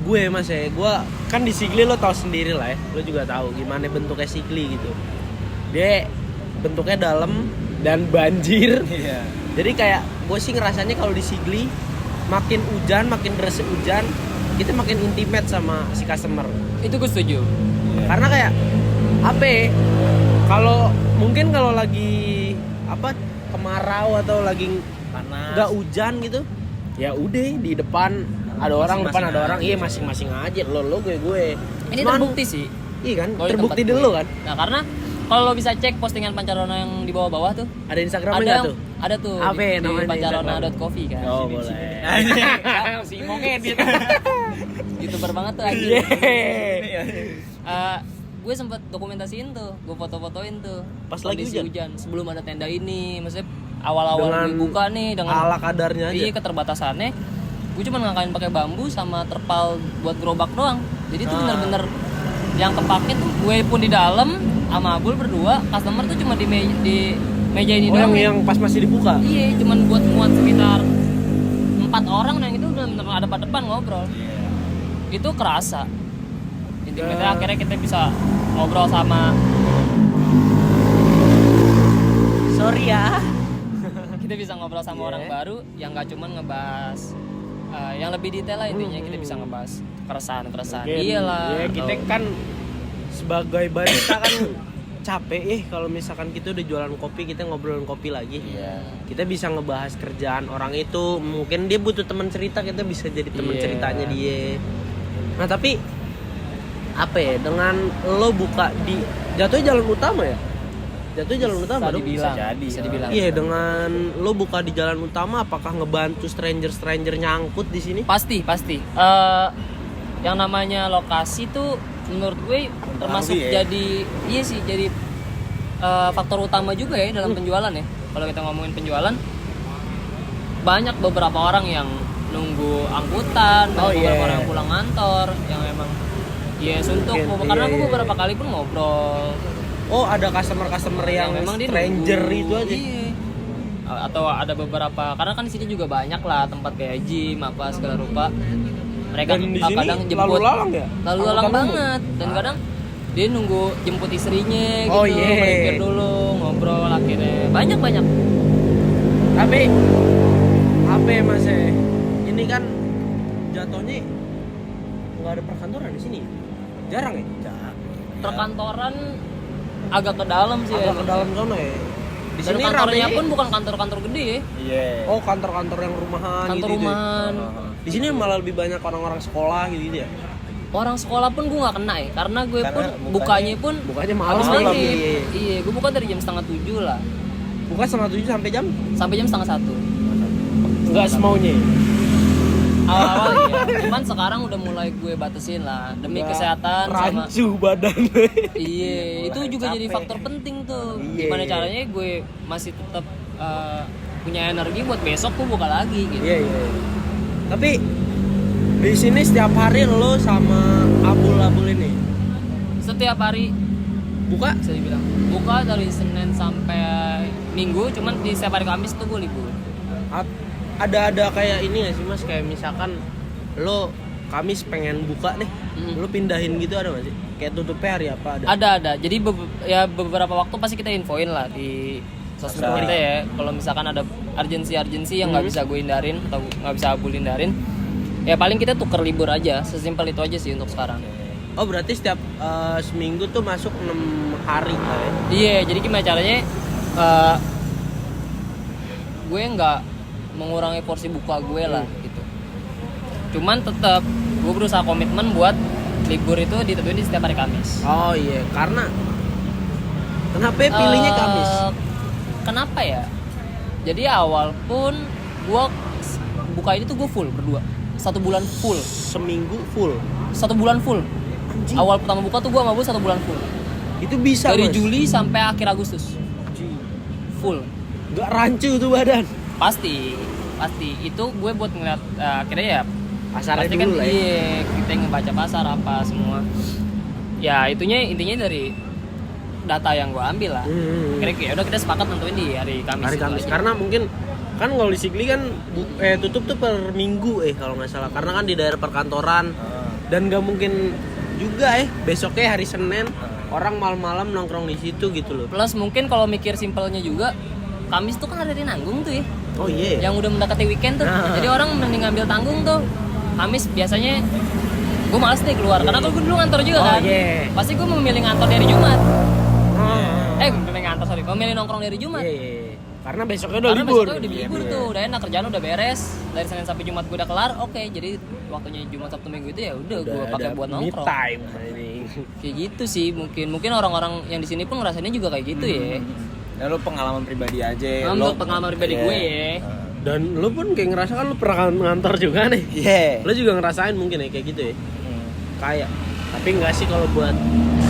gue Mas ya, gue kan di Sigli lo tahu sendiri lah ya. Lo juga tahu gimana bentuknya Sigli gitu. Dia bentuknya dalam dan banjir. Iya. Jadi kayak gue sih ngerasanya kalau di Sigli makin hujan, makin deras hujan, kita makin intimate sama si customer. Itu gue setuju. Karena kayak apa ya, kalau mungkin kalau lagi apa kemarau atau lagi Panas. nggak hujan gitu, ya udah di depan ada orang, depan ada orang, iya masing-masing aja, lo gue. Ini Cuman, terbukti sih. iya kan, Kalau di terbukti tempat dulu gue. kan. Nah, karena kalau lo bisa cek postingan Pancarona yang di bawah-bawah tuh, Ada Instagramnya ada nggak tuh? ada tuh Apa ya di namanya pancarona.coffee kan. Oh boleh. Si mau ngedit. YouTuber banget tuh anjing. Yeah. Gue sempet dokumentasiin tuh, gue foto-fotoin tuh Pas lagi kondisi hujan? sebelum ada tenda ini, maksudnya awal-awal Dengan gue buka nih dengan Ala kadarnya aja. iya keterbatasannya, gue cuma ngangkain pakai bambu sama terpal buat gerobak doang. Jadi tuh bener-bener yang kepake tuh gue pun di dalam sama Abul berdua, customer tuh cuma di meja ini Oh doang. yang pas masih dibuka. Iya, cuman buat muat sekitar 4 orang, dan itu udah bener ada pada depan ngobrol. Itu kerasa. Intimatenya akhirnya kita bisa ngobrol sama kita bisa ngobrol sama orang baru yang gak cuman ngebahas yang lebih detail lah, intinya kita bisa ngebahas keresahan dia lah. Ya, kita kan sebagai barista kan capek kalau misalkan kita udah jualan kopi, kita ngobrolin kopi lagi. Iya. Kita bisa ngebahas kerjaan orang itu, mungkin dia butuh teman cerita, kita bisa jadi teman Iya. ceritanya dia. Nah tapi apa ya, dengan lo buka di jatuhnya jalan utama ya, jatuhnya jalan utama Bisa dong. dibilang, jadi. bisa dibilang. Iya, dengan lo buka di jalan utama, apakah ngebantu stranger nyangkut di sini? Pasti. Yang namanya lokasi tuh menurut gue termasuk ya. jadi iya sih, jadi faktor utama juga ya dalam penjualan ya. Kalau kita ngomongin penjualan, banyak beberapa orang yang nunggu angkutan, beberapa orang yang pulang kantor yang emang suntuk. Karena aku beberapa kali pun ngobrol. Oh, ada customer yang memang dia stranger nunggu. itu aja. Iya. Atau ada beberapa, karena kan di sini juga banyak lah tempat kayak gym apa segala rupa. Mereka Dan di sini kadang jemput lalu lalang ya? lalu lalang banget, dan kadang dia nunggu jemput istrinya gitu, Oh, iya. mampir dulu ngobrol, akhirnya banyak Tapi apa ya Mas? Ini kan jatuhnya nggak ada perkantoran di sini. Jarang ya? perkantoran agak ke dalam sih Agak ya. ke dalam sana ya. Di Dan sini kantornya ramenya- pun bukan kantor-kantor gede ya, Iya. Oh, kantor-kantor yang rumahan kantor gitu. rumahan. Di sini malah lebih banyak orang-orang sekolah gitu ya. orang sekolah pun gue nggak kena ya, karena gue Karena pun bukanya Bukanya habis malam. maghrib. Iya, gue buka dari jam 6:30 lah, Buka 7:30 sampai jam sampai jam 12:30. enggak semaunya. Awal-awal iya, cuman sekarang udah mulai gue batasin lah demi kesehatan sama. Rancu badan. Iya, itu juga capek. jadi faktor penting tuh. Iya. Gimana caranya gue masih tetap punya energi buat besok gue buka lagi gitu. Iya. Tapi di sini setiap hari lo sama abul-abul ini Setiap hari buka? bisa dibilang buka dari Senin sampai Minggu, cuman di setiap hari Kamis tuh gue libur. Ada kayak ini nggak sih mas, kayak misalkan lo Kamis pengen buka nih, lo pindahin gitu ada nggak sih? Kayak tutupnya hari apa ada? Ada. Jadi beberapa waktu pasti kita infoin lah di sosmed Story. kita ya. Kalau misalkan ada urgensi yang nggak bisa gue hindarin atau nggak bisa Abul hindarin, ya paling kita tuker libur aja. Sesimpel itu aja sih untuk sekarang. Oh berarti setiap seminggu tuh masuk 6 hari lah ya? Iya, jadi gimana caranya gue nggak mengurangi porsi buka gue lah gitu. Cuman tetap gue berusaha komitmen buat libur itu ditentuin di setiap hari Kamis. Oh iya, karena kenapa ya pilihnya Kamis? Kenapa ya? Jadi awal pun gue buka ini tuh gue full berdua, 1 bulan full, Seminggu full. 1 bulan full. Anjing. Awal pertama buka tuh gue sama Bu 1 bulan full. Itu bisa Dari mas? Juli sampai akhir Agustus. Full. Gak rancu tuh badan. Pasti itu gue buat ngeliat akhirnya ya Pasarnya pasti dulu kan lah ya. iya, kita ngebaca pasar apa semua ya, intinya dari data yang gue ambil lah. Kira-kira udah kita sepakat nentuin di hari Kamis. Hari itu Kamis aja. karena mungkin kan kalau di Sigli kan tutup tuh per minggu kalau nggak salah, karena kan di daerah perkantoran dan nggak mungkin juga besoknya hari Senin orang malam-malam nongkrong di situ gitu loh. Plus mungkin kalau mikir simpelnya juga, Kamis tuh kan hari nanggung tuh ya, Oh iya. yang udah mendekati weekend tuh. Jadi orang mending ngambil tanggung tuh. Kamis biasanya gue males nih keluar, karena kalau gue dulu ngantor juga kan. Pasti gue memilih ngantor dari Jumat. Memilih nongkrong dari Jumat. Iya. Karena besoknya udah Karena libur. besoknya udah libur tuh, udah enak, kerjaan udah beres. Dari Senin sampai Jumat gue udah kelar, oke. Jadi waktunya Jumat Sabtu Minggu itu ya udah gue pakai buat nongkrong. Me time ini. Kayak gitu sih, mungkin orang-orang yang di sini pun ngerasainnya juga kayak gitu ya. Ya lu pengalaman pribadi aja. Menurut pengalaman pribadi gue ya. Dan lu pun kayak ngerasa kan lu pernah ngantor juga nih. Iya. Lu juga ngerasain mungkin ya kayak gitu ya. Kayak tapi enggak sih kalau buat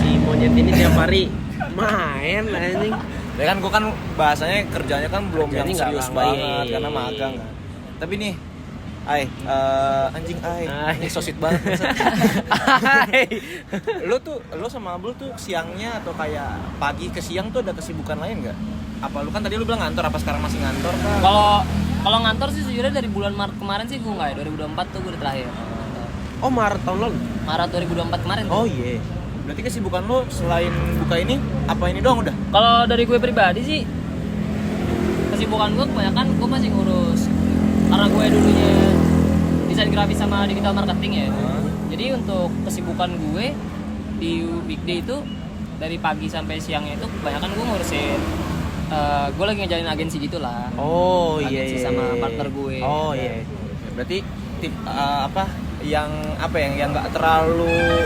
si monyet ini tiap hari main anjing. Ya kan gua kan bahasanya kerjanya kan belum Kerjanya yang nggak serius lama, banget iya. karena magang kan. Tapi nih anjing ini sosit banget. Lu sama Abdul tuh siangnya atau kayak pagi ke siang tuh ada kesibukan lain nggak? Apa lu kan tadi lu bilang ngantor, apa sekarang masih ngantor kan? Kalau ngantor sih sejujurnya dari bulan Maret kemarin sih gue nggak ya, 2024 tuh gue udah terakhir. Oh Maret tahun lalu. Maret 2024 kemarin tuh. Oh iya. Berarti kesibukan lu selain buka ini apa ini doang udah? Kalau dari gue pribadi sih kesibukan gue kebanyakan gue masih ngurus, karena gue dulunya desain grafis sama digital marketing ya. Jadi untuk kesibukan gue di weekday itu dari pagi sampai siangnya itu kebanyakan gue ngurusin gue lagi ngejalin agensi gitulah. Oh iya. Agensi sama partner gue. Oh iya. Berarti tip yang nggak terlalu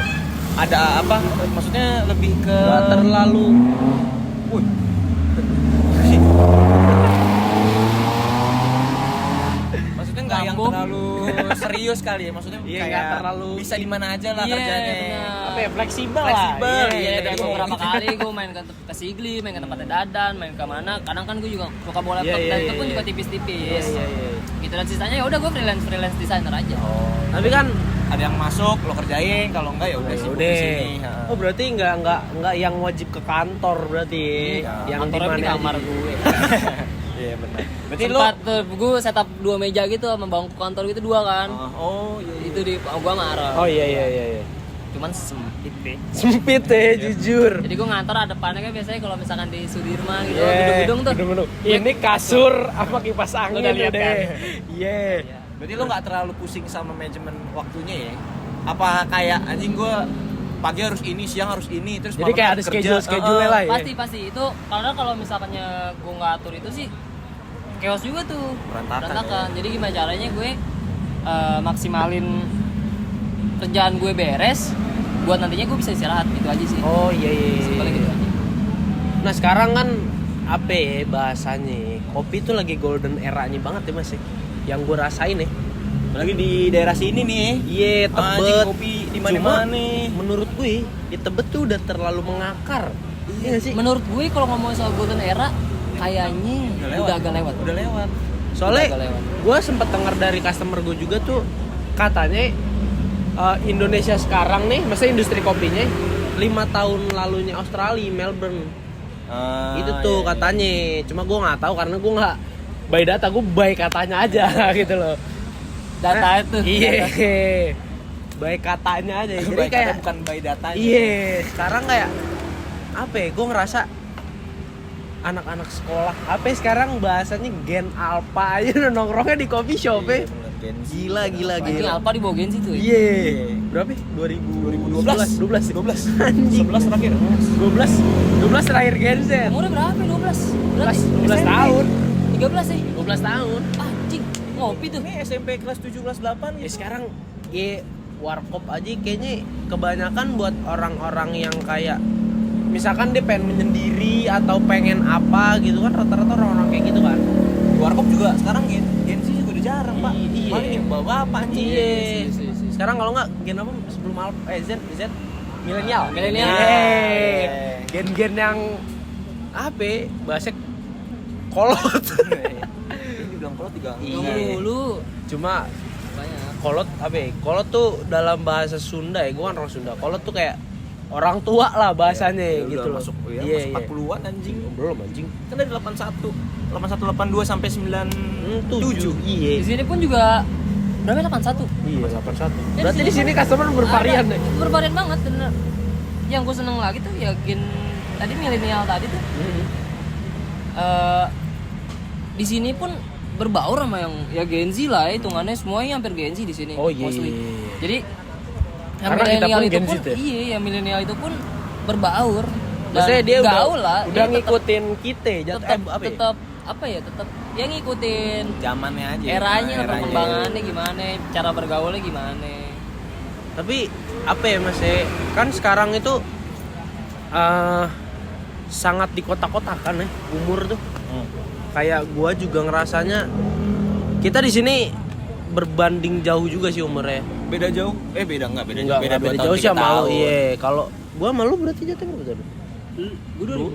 ada maksudnya lebih ke Gak terlalu. Wih. Maksudnya nggak yang Lambung. terlalu serius kali ya, maksudnya Iya, kayak nggak terlalu bisa di mana aja lah Iya, kerjanya. benar. Apa ya, fleksibel Fleksibel, lah. Iya, Iya, dan iya. beberapa kali gue main ke Sigli, main ke tempatnya Dadan, main ke mana. Kadang kan gue juga suka bawa laptop, Iya, dan iya, itu pun iya. juga tipis-tipis. Iya. Gitu, dan sisanya ya udah gue freelance designer aja. Tapi kan Ada yang masuk lo kerjain, kalau enggak ya udah sibuk di sini. Oh berarti nggak yang wajib ke kantor berarti. Yang Kantornya di dimana kamar aja. gue. Iya benar. Berarti lo Sempat tuh gue setup 2 meja gitu sama bangku kantor gitu 2 kan. oh iya. Itu di gue marah. Oh iya. Cuman sempit deh. Sempit jujur. Jadi gue ngantor depannya kan biasanya kalau misalkan di Sudirman gitu, Iya, gedung-gedung tuh. gedung-gedung. Ini kasur apa kipas angin Udah lihat deh. kan? Iya. Berarti lo nggak terlalu pusing sama manajemen waktunya ya? Apa kayak anjing gue pagi harus ini, siang harus ini, terus Jadi malam kayak ada harus kerja. schedule lah ya. Pasti itu karena kalau misalkannya gue nggak atur itu sih chaos juga tuh, Berantakan, Jadi gimana caranya gue maksimalin kerjaan gue beres, buat nantinya gue bisa istirahat, gitu aja sih. Oh iya. Simpelnya gitu aja. Nah sekarang kan apa ya bahasanya, kopi tuh lagi golden eranya banget ya mas ya, yang gue rasain ya. Apalagi di daerah sini nih. Iya Anjing, Tebet. kopi di Cuma mana-mana. menurut gue di Tebet tuh udah terlalu mengakar. Iya nggak sih? Menurut gue kalau ngomongin soal golden era, kayaknya udah agak lewat. Udah lewat. Soalnya Udah lewat. gue sempat dengar dari customer gue juga tuh katanya Indonesia sekarang nih, maksudnya industri kopinya 5 tahun lalunya Australia, Melbourne. Itu tuh Iya. katanya. Cuma gue nggak tahu karena gue nggak by data, gue by katanya aja gitu loh. Data itu. Iya. data. By katanya aja. Jadi By kayak kata bukan by datanya. iya, sekarang kayak apa ya? Gue ngerasa anak-anak sekolah apa ya sekarang bahasanya Gen Alpha aja udah nongkrongnya di coffee shop ya. Iya, bener, Gen Z. Gila. Anjing Alpha di bawah Gen Z tuh. Iya. Berapa? 2012. 12 Anjing. 11 terakhir. 12 terakhir Gen Z. Umurnya berapa? 12. Berarti 12 SMP. tahun. 13 sih. 12 tahun. Anjing, ngopi tuh. Ini SMP kelas 7 kelas 8 Ya sekarang ya warkop aja kayaknya kebanyakan buat orang-orang yang kayak misalkan dia pengen menyendiri atau pengen apa gitu kan, rata-rata orang-orang kayak gitu kan. Warkop juga sekarang Gen Z juga udah jarang, Pak. Iya. Paling yang bawa-bapak anjing. Iya. Iya. Sekarang kalau nggak gen apa sebelum Z milenial. Milenial. Yeay. Gen-gen yang apa? Ya, bahasa kolot. Ini bilang kalau 3 Iya. Lu Cuma banyak. kolot apa ya? Kolot tuh dalam bahasa Sunda ya, gua kan orang Sunda. Kolot tuh kayak orang tua lah bahasanya gitu loh. Masuk Iya, masuk 40-an anjing. Belum anjing. Kan dari 81, 82 sampai 97. Iya. Di sini pun juga berapa 81? Iya, 81. Ya, Berarti di di sini sini customer bervarian Ada, deh. bervarian banget bener. Yang gue seneng lagi tuh ya gen tadi milenial tadi tuh di sini pun berbaur sama yang ya Gen Z lah, hitungannya semuanya hampir Gen Z di sini. Oh, iya. mostly. Jadi yang Karena kita milenial pun itu Gen Z pun ya? iya, yang milenial itu pun berbaur. Dan Maksudnya dia gaul lah, udah dia tetap- ngikutin kita tetap apa ya? tetap apa ya tetap ya ngikutin Zamannya aja. eranya, Nah, perkembangannya gimana, cara bergaulnya gimana. Tapi apa ya Mas ya? Kan sekarang itu sangat dikotak-kotakan ya umur tuh. Kayak gua juga ngerasanya kita di sini berbanding jauh juga sih umurnya. Beda jauh. Beda enggak, beda Enggak, beda beda 2 tahun. jauh sih 3 sama lu. tahun. Iya, kalau gua sama lu berarti jatuhnya berapa tahun?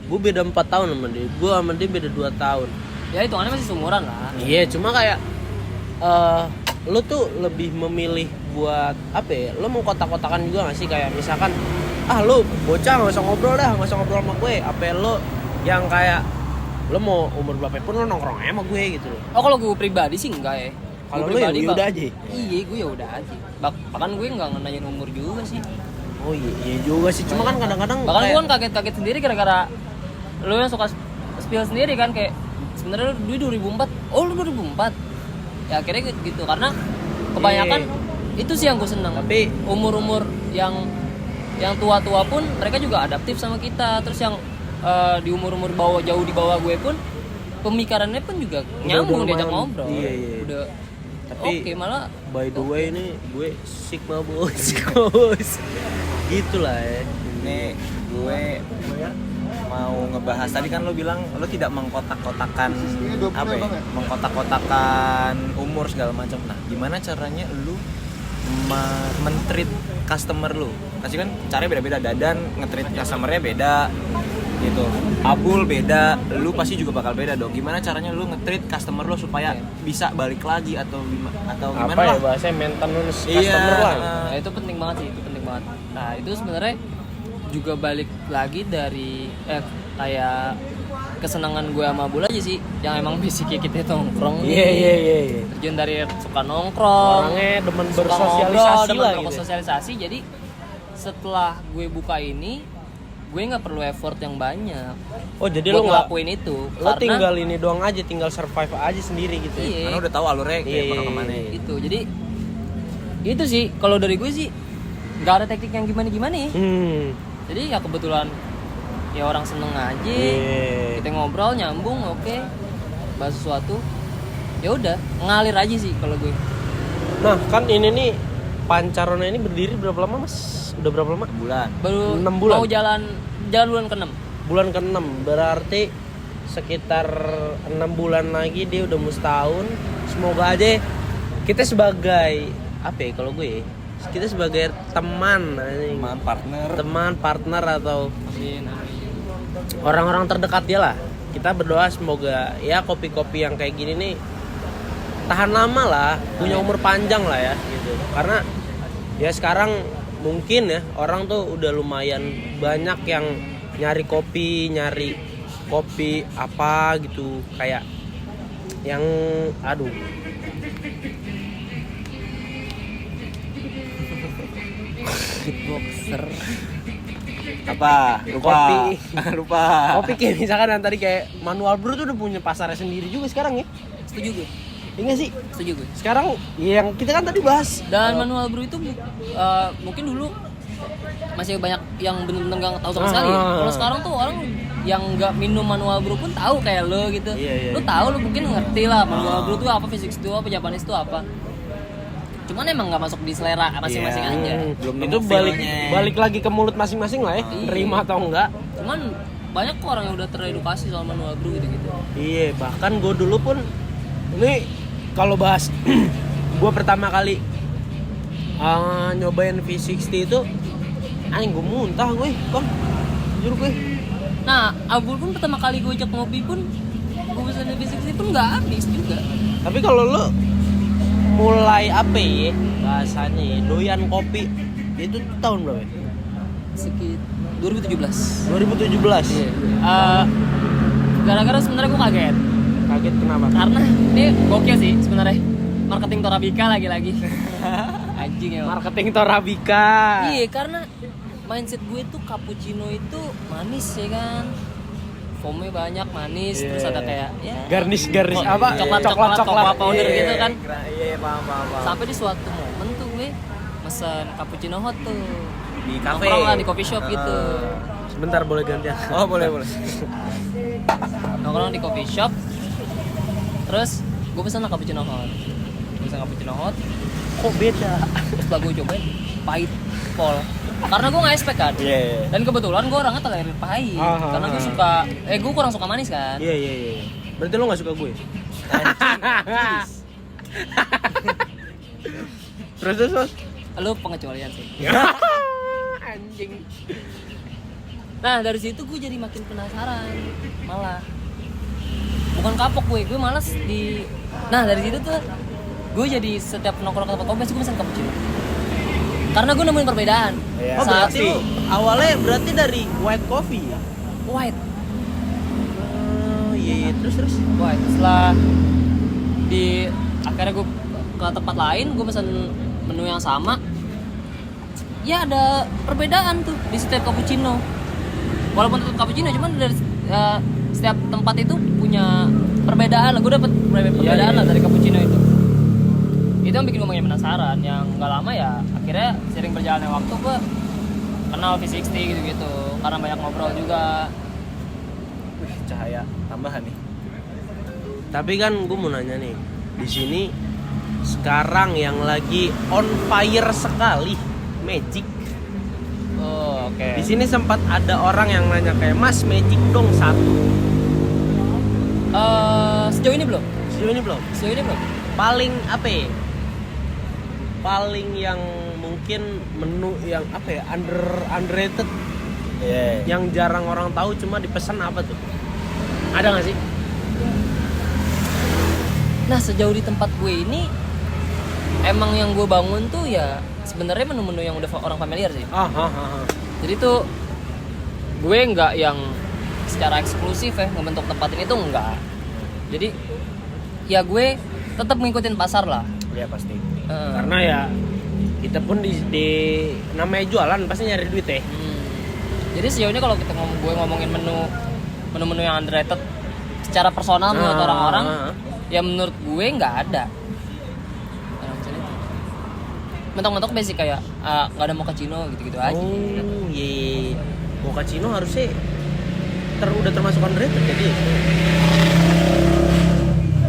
Gua beda 4 tahun sama dia. Gua sama dia beda 2 tahun. Ya hitungannya masih seumuran lah. Iya, cuma kayak lu tuh lebih memilih buat apa ya? Lu mau kotak-kotakan juga gak sih kayak misalkan lu bocah gak usah ngobrol dah, gak usah ngobrol sama gue. Apa lu yang kayak lu mau umur berapa pun lu nongkrong aja sama gue gitu loh. Oh kalau gue pribadi sih enggak ya. Kalau Gua lu ya pribadi, udah Bang. aja. Iya, gue ya udah aja. Bahkan gue nggak nanyain umur juga sih. Oh iya juga sih. Cuma kan kadang-kadang Bahkan gue kayak kan kaget-kaget sendiri gara-gara lu yang suka spill sendiri kan kayak sebenarnya lu 2004. Oh lu 2004. Ya akhirnya gitu karena kebanyakan itu sih yang gue seneng. Tapi Umur-umur yang tua-tua pun mereka juga adaptif sama kita. Terus yang di umur-umur jauh di bawah gue pun pemikirannya pun juga nyambung diajak ngobrol. Iya. Udah Tapi oke, malah by the way ini gue Sigma bos. Gitulah ya. Ini gue mau ngebahas tadi kan lo bilang lo tidak mengkotak-kotakan apa ya? Mengkotak-kotakan umur segala macam. Nah, gimana caranya lo men-treat customer lo? Pasti kan caranya beda-beda. Dadan nge-treat customernya beda gitu. Abul beda, lu pasti juga bakal beda dong. Gimana caranya lu nge-treat customer lo supaya bisa balik lagi atau gimana Apa ya lah? bahasanya maintenance Iya, customer lah. nah, itu penting banget sih, itu penting banget. Nah, itu sebenarnya juga balik lagi dari kayak kesenangan gue sama Bul aja sih, yang emang basicnya kita nongkrong. Iya. Terjun dari suka nongkrong, Orangnya demen suka bersosialisasi ngobrol, demen lah gitu. bersosialisasi. Jadi setelah gue buka ini, gue nggak perlu effort yang banyak Oh jadi buat lu nggak, ngelakuin itu. lo tinggal ini doang aja, tinggal survive aja sendiri gitu. Ya? Iya. Karena udah tahu alurnya kayak Iya. bakal kemana. Itu jadi itu sih kalau dari gue sih nggak ada teknik yang gimana ya. Jadi ya kebetulan ya orang seneng aja, Iya. kita ngobrol nyambung, oke, bahas sesuatu, ya udah ngalir aja sih kalau gue. Nah kan ini nih Pancarona ini berdiri berapa lama Mas? Udah berapa lama? Bulan. Baru 6 bulan. mau jalan bulan ke-6. Bulan ke-6 berarti sekitar 6 bulan lagi dia udah mau setahun. Semoga aja kita sebagai apa ya kalau gue kita sebagai teman partner atau orang-orang terdekat dia lah, kita berdoa semoga ya kopi-kopi yang kayak gini nih tahan lama lah, punya umur panjang lah ya gitu. Karena ya sekarang mungkin ya orang tuh udah lumayan banyak yang nyari kopi apa gitu, kayak yang Beatboxer. Apa? Kopi. Lupa. Kopi kayak misalkan yang tadi kayak manual brew tuh udah punya pasarnya sendiri juga sekarang ya. Setuju gue. Iya nggak sih? Setuju gue. Sekarang yang kita kan tadi bahas Dan manual brew itu mungkin dulu masih banyak yang benar-benar nggak tahu sama sekali. Kalau sekarang tuh orang yang nggak minum manual brew pun tahu kayak lo gitu. Iya. Lo tahu, lo mungkin ngerti lah manual brew itu apa, physics itu apa, Japanese itu apa. Cuman emang nggak masuk di selera masing-masing aja. Belum itu nemu feel-nya. balik lagi ke mulut masing-masing lah ya, Iya. terima atau enggak. Cuman banyak kok orang yang udah teredukasi soal manual brew gitu-gitu. Iya, bahkan gue dulu pun ini kalau bahas gue pertama kali nyobain V60 itu anjing gue muntah gue, Bang. Jujur gue. Nah, Abul pun pertama kali gue ajak ngopi pun gue pesan V60 pun nggak habis juga. Tapi kalau lo mulai apa ya bahasanya ya, doyan kopi itu tahun berapa? Sekitar 2017. 2017. Iya. Gara-gara sebenarnya gue kaget. Kaget kenapa? Karena ini gokil sih sebenarnya. Marketing Torabika lagi-lagi. Anjing ya. Marketing Torabika. Iya, karena mindset gue tuh cappuccino itu manis ya kan. Foamnya banyak, manis, Yeah. terus ada kayak ya Garnish apa? coklat Coklat. powder gitu kan. Iya, paham. Sampai di suatu momen tuh gue mesen cappuccino hot tuh Di kafe. nongkrong lah di coffee shop gitu. Sebentar boleh gantian. Oh, boleh. Nongkrong di coffee shop. Terus gue pesen cappuccino hot. Kok beda? Setelah gue cobain pahit pol. Karena gue nggak expect kan. Iya. Dan kebetulan gue orangnya tolerir pahit. Karena gue suka gue kurang suka manis kan. Iya. Berarti lo nggak suka gue? Terus. Lu pengecualian sih. Anjing. Nah dari situ gue jadi makin penasaran, malah bukan kapok gue malas di. Nah dari situ tuh gue jadi setiap nongkrong ke tempat kopi gue pesen cappuccino. Karena gue nemuin perbedaan. Iya. Oh berarti lo awalnya berarti dari white coffee ya? White. Oh iya. Terus. White. Setelah di akhirnya gue ke tempat lain gue pesen menu yang sama. Ya ada perbedaan tuh di setiap cappuccino. Walaupun tetap cappuccino, cuman dari setiap tempat itu punya perbedaan lah. Gue dapet perbedaan lah dari cappuccino itu. Itu yang bikin gue makin penasaran. Yang nggak lama ya akhirnya sering berjalannya waktu gue kenal V60 gitu-gitu. Karena banyak ngobrol juga. Wih, cahaya tambahan nih. Tapi kan gue mau nanya nih, di sini sekarang yang lagi on fire sekali Magic. Oh, oke. Di sini sempat ada orang yang nanya kayak Mas Magic dong satu. Sejauh ini belum? Sejauh ini belum. Paling apa ya? Paling yang mungkin menu yang apa ya? Underrated. Iya. Yang jarang orang tahu cuma dipesan apa tuh? Ada nggak sih? Nah sejauh di tempat gue ini emang yang gue bangun tuh ya sebenarnya menu-menu yang udah orang familiar sih. Jadi tuh gue nggak yang secara eksklusif ya ngebentuk tempat ini tuh enggak. Jadi ya gue tetap ngikutin pasar lah. Iya pasti. Karena ya kita pun di namanya jualan pasti nyari duit ya. Jadi sejauh ini kalau kita gue ngomongin menu-menu yang underrated secara personal menurut orang-orang, ya menurut gue nggak ada. Mentok-mentok basic kayak nggak ada mochaccino gitu-gitu aja. Oh iya. Mochaccino harusnya udah termasuk underrated jadi.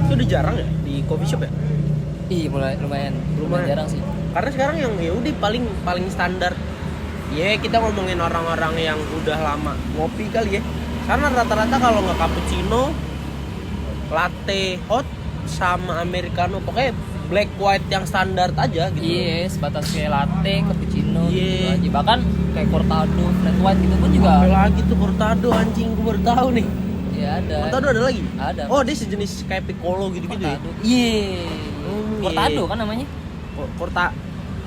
Itu udah jarang ya di coffee shop ya? Ih, lumayan jarang sih. Karena sekarang yang ya udah paling standar. Ya kita ngomongin orang-orang yang udah lama ngopi kali ya. Karena rata-rata kalau nggak cappuccino, latte hot sama americano, pokoknya black white yang standar aja gitu. Iya, sebatas kayak latte, cappuccino gitu Iya. aja. Bahkan kayak cortado, flat white gitu pun juga Apa lagi tuh cortado, anjing gue baru tahu nih. ya ada. Cortado ada lagi? Ada. Oh, dia sejenis kayak piccolo gitu-gitu ya. Cortado. Iya. Oh, Cortado iya. kan namanya. Corta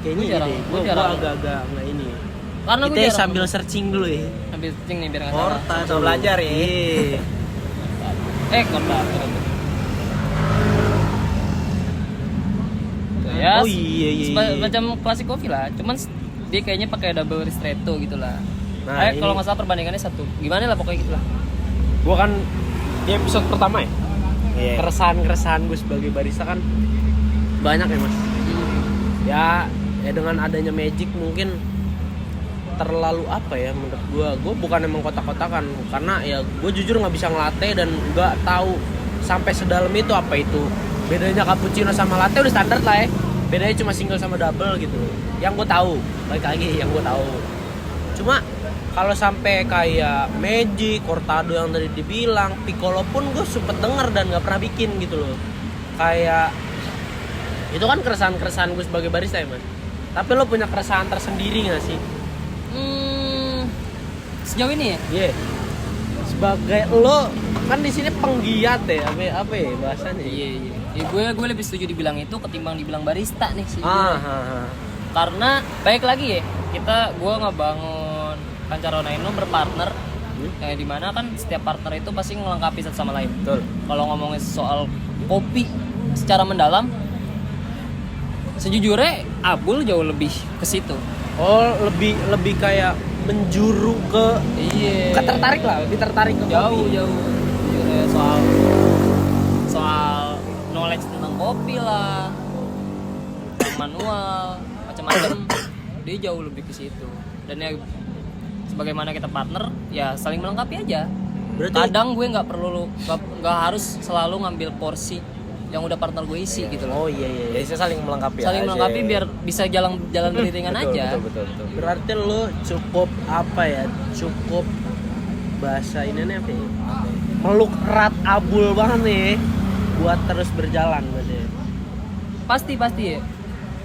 kayaknya Gua jarang- deh. gua Gue jarang. agak-agak nggak ini. Karena gue Kita sambil searching dulu ya. ambil searching nih biar nggak salah. Cortado. Sama belajar ya. Iya. Cortado. Ya, Oh, iya. macam klasik kopi lah. Cuman dia kayaknya pakai double ristretto gitu lah. Nah, Kalau ini- nggak salah perbandingannya 1. Gimana lah pokoknya gitu lah. Gue kan di episode pertama ya. Iya. Keresahan gue sebagai barista kan banyak ya mas. Ya dengan adanya Magic mungkin terlalu apa ya menurut gue bukan emang kotak-kotakan, karena ya gue jujur nggak bisa ngelatih dan nggak tahu sampai sedalam itu apa itu bedanya cappuccino sama latte. Udah standar lah ya, bedanya cuma single sama double gitu yang gue tahu. Balik lagi yang gue tahu, cuma kalau sampai kayak Magic, Cortado yang tadi dibilang, Piccolo pun gue sempet denger dan nggak pernah bikin gitu loh. Kayak itu kan keresahan gue sebagai barista ya mas. Tapi lo punya keresahan tersendiri nggak sih? Sejauh ini ya? Iya. Sebagai lo kan di sini penggiat ya, apa ya bahasanya? Iya. Ya, gue lebih setuju dibilang itu ketimbang dibilang barista nih sejujurnya. Karena baik lagi ya, gue ngebangun Pancarona Ino berpartner, yang dimana kan setiap partner itu pasti melengkapi satu sama lain. Betul. Kalau ngomongin soal kopi secara mendalam, sejujurnya Abul jauh lebih ke situ. Oh, lebih kayak menjuru ke Iya. ketertarik lah, lebih tertarik ke jauh kopi. Sejujurnya soal knowledge tentang kopi lah, tentang manual, macam-macam, dia jauh lebih ke situ. Dan ya sebagaimana kita partner, ya saling melengkapi aja. Berarti Kadang gue nggak harus selalu ngambil porsi yang udah partner gue isi gitu loh. oh iya. Jadi saya saling melengkapi Saling aja. melengkapi biar bisa jalan beriringan Betul, aja. betul. Berarti lo cukup apa ya? Cukup bahasa ini apa ya? Meluk erat Abul banget nih buat terus berjalan berarti. Pasti ya.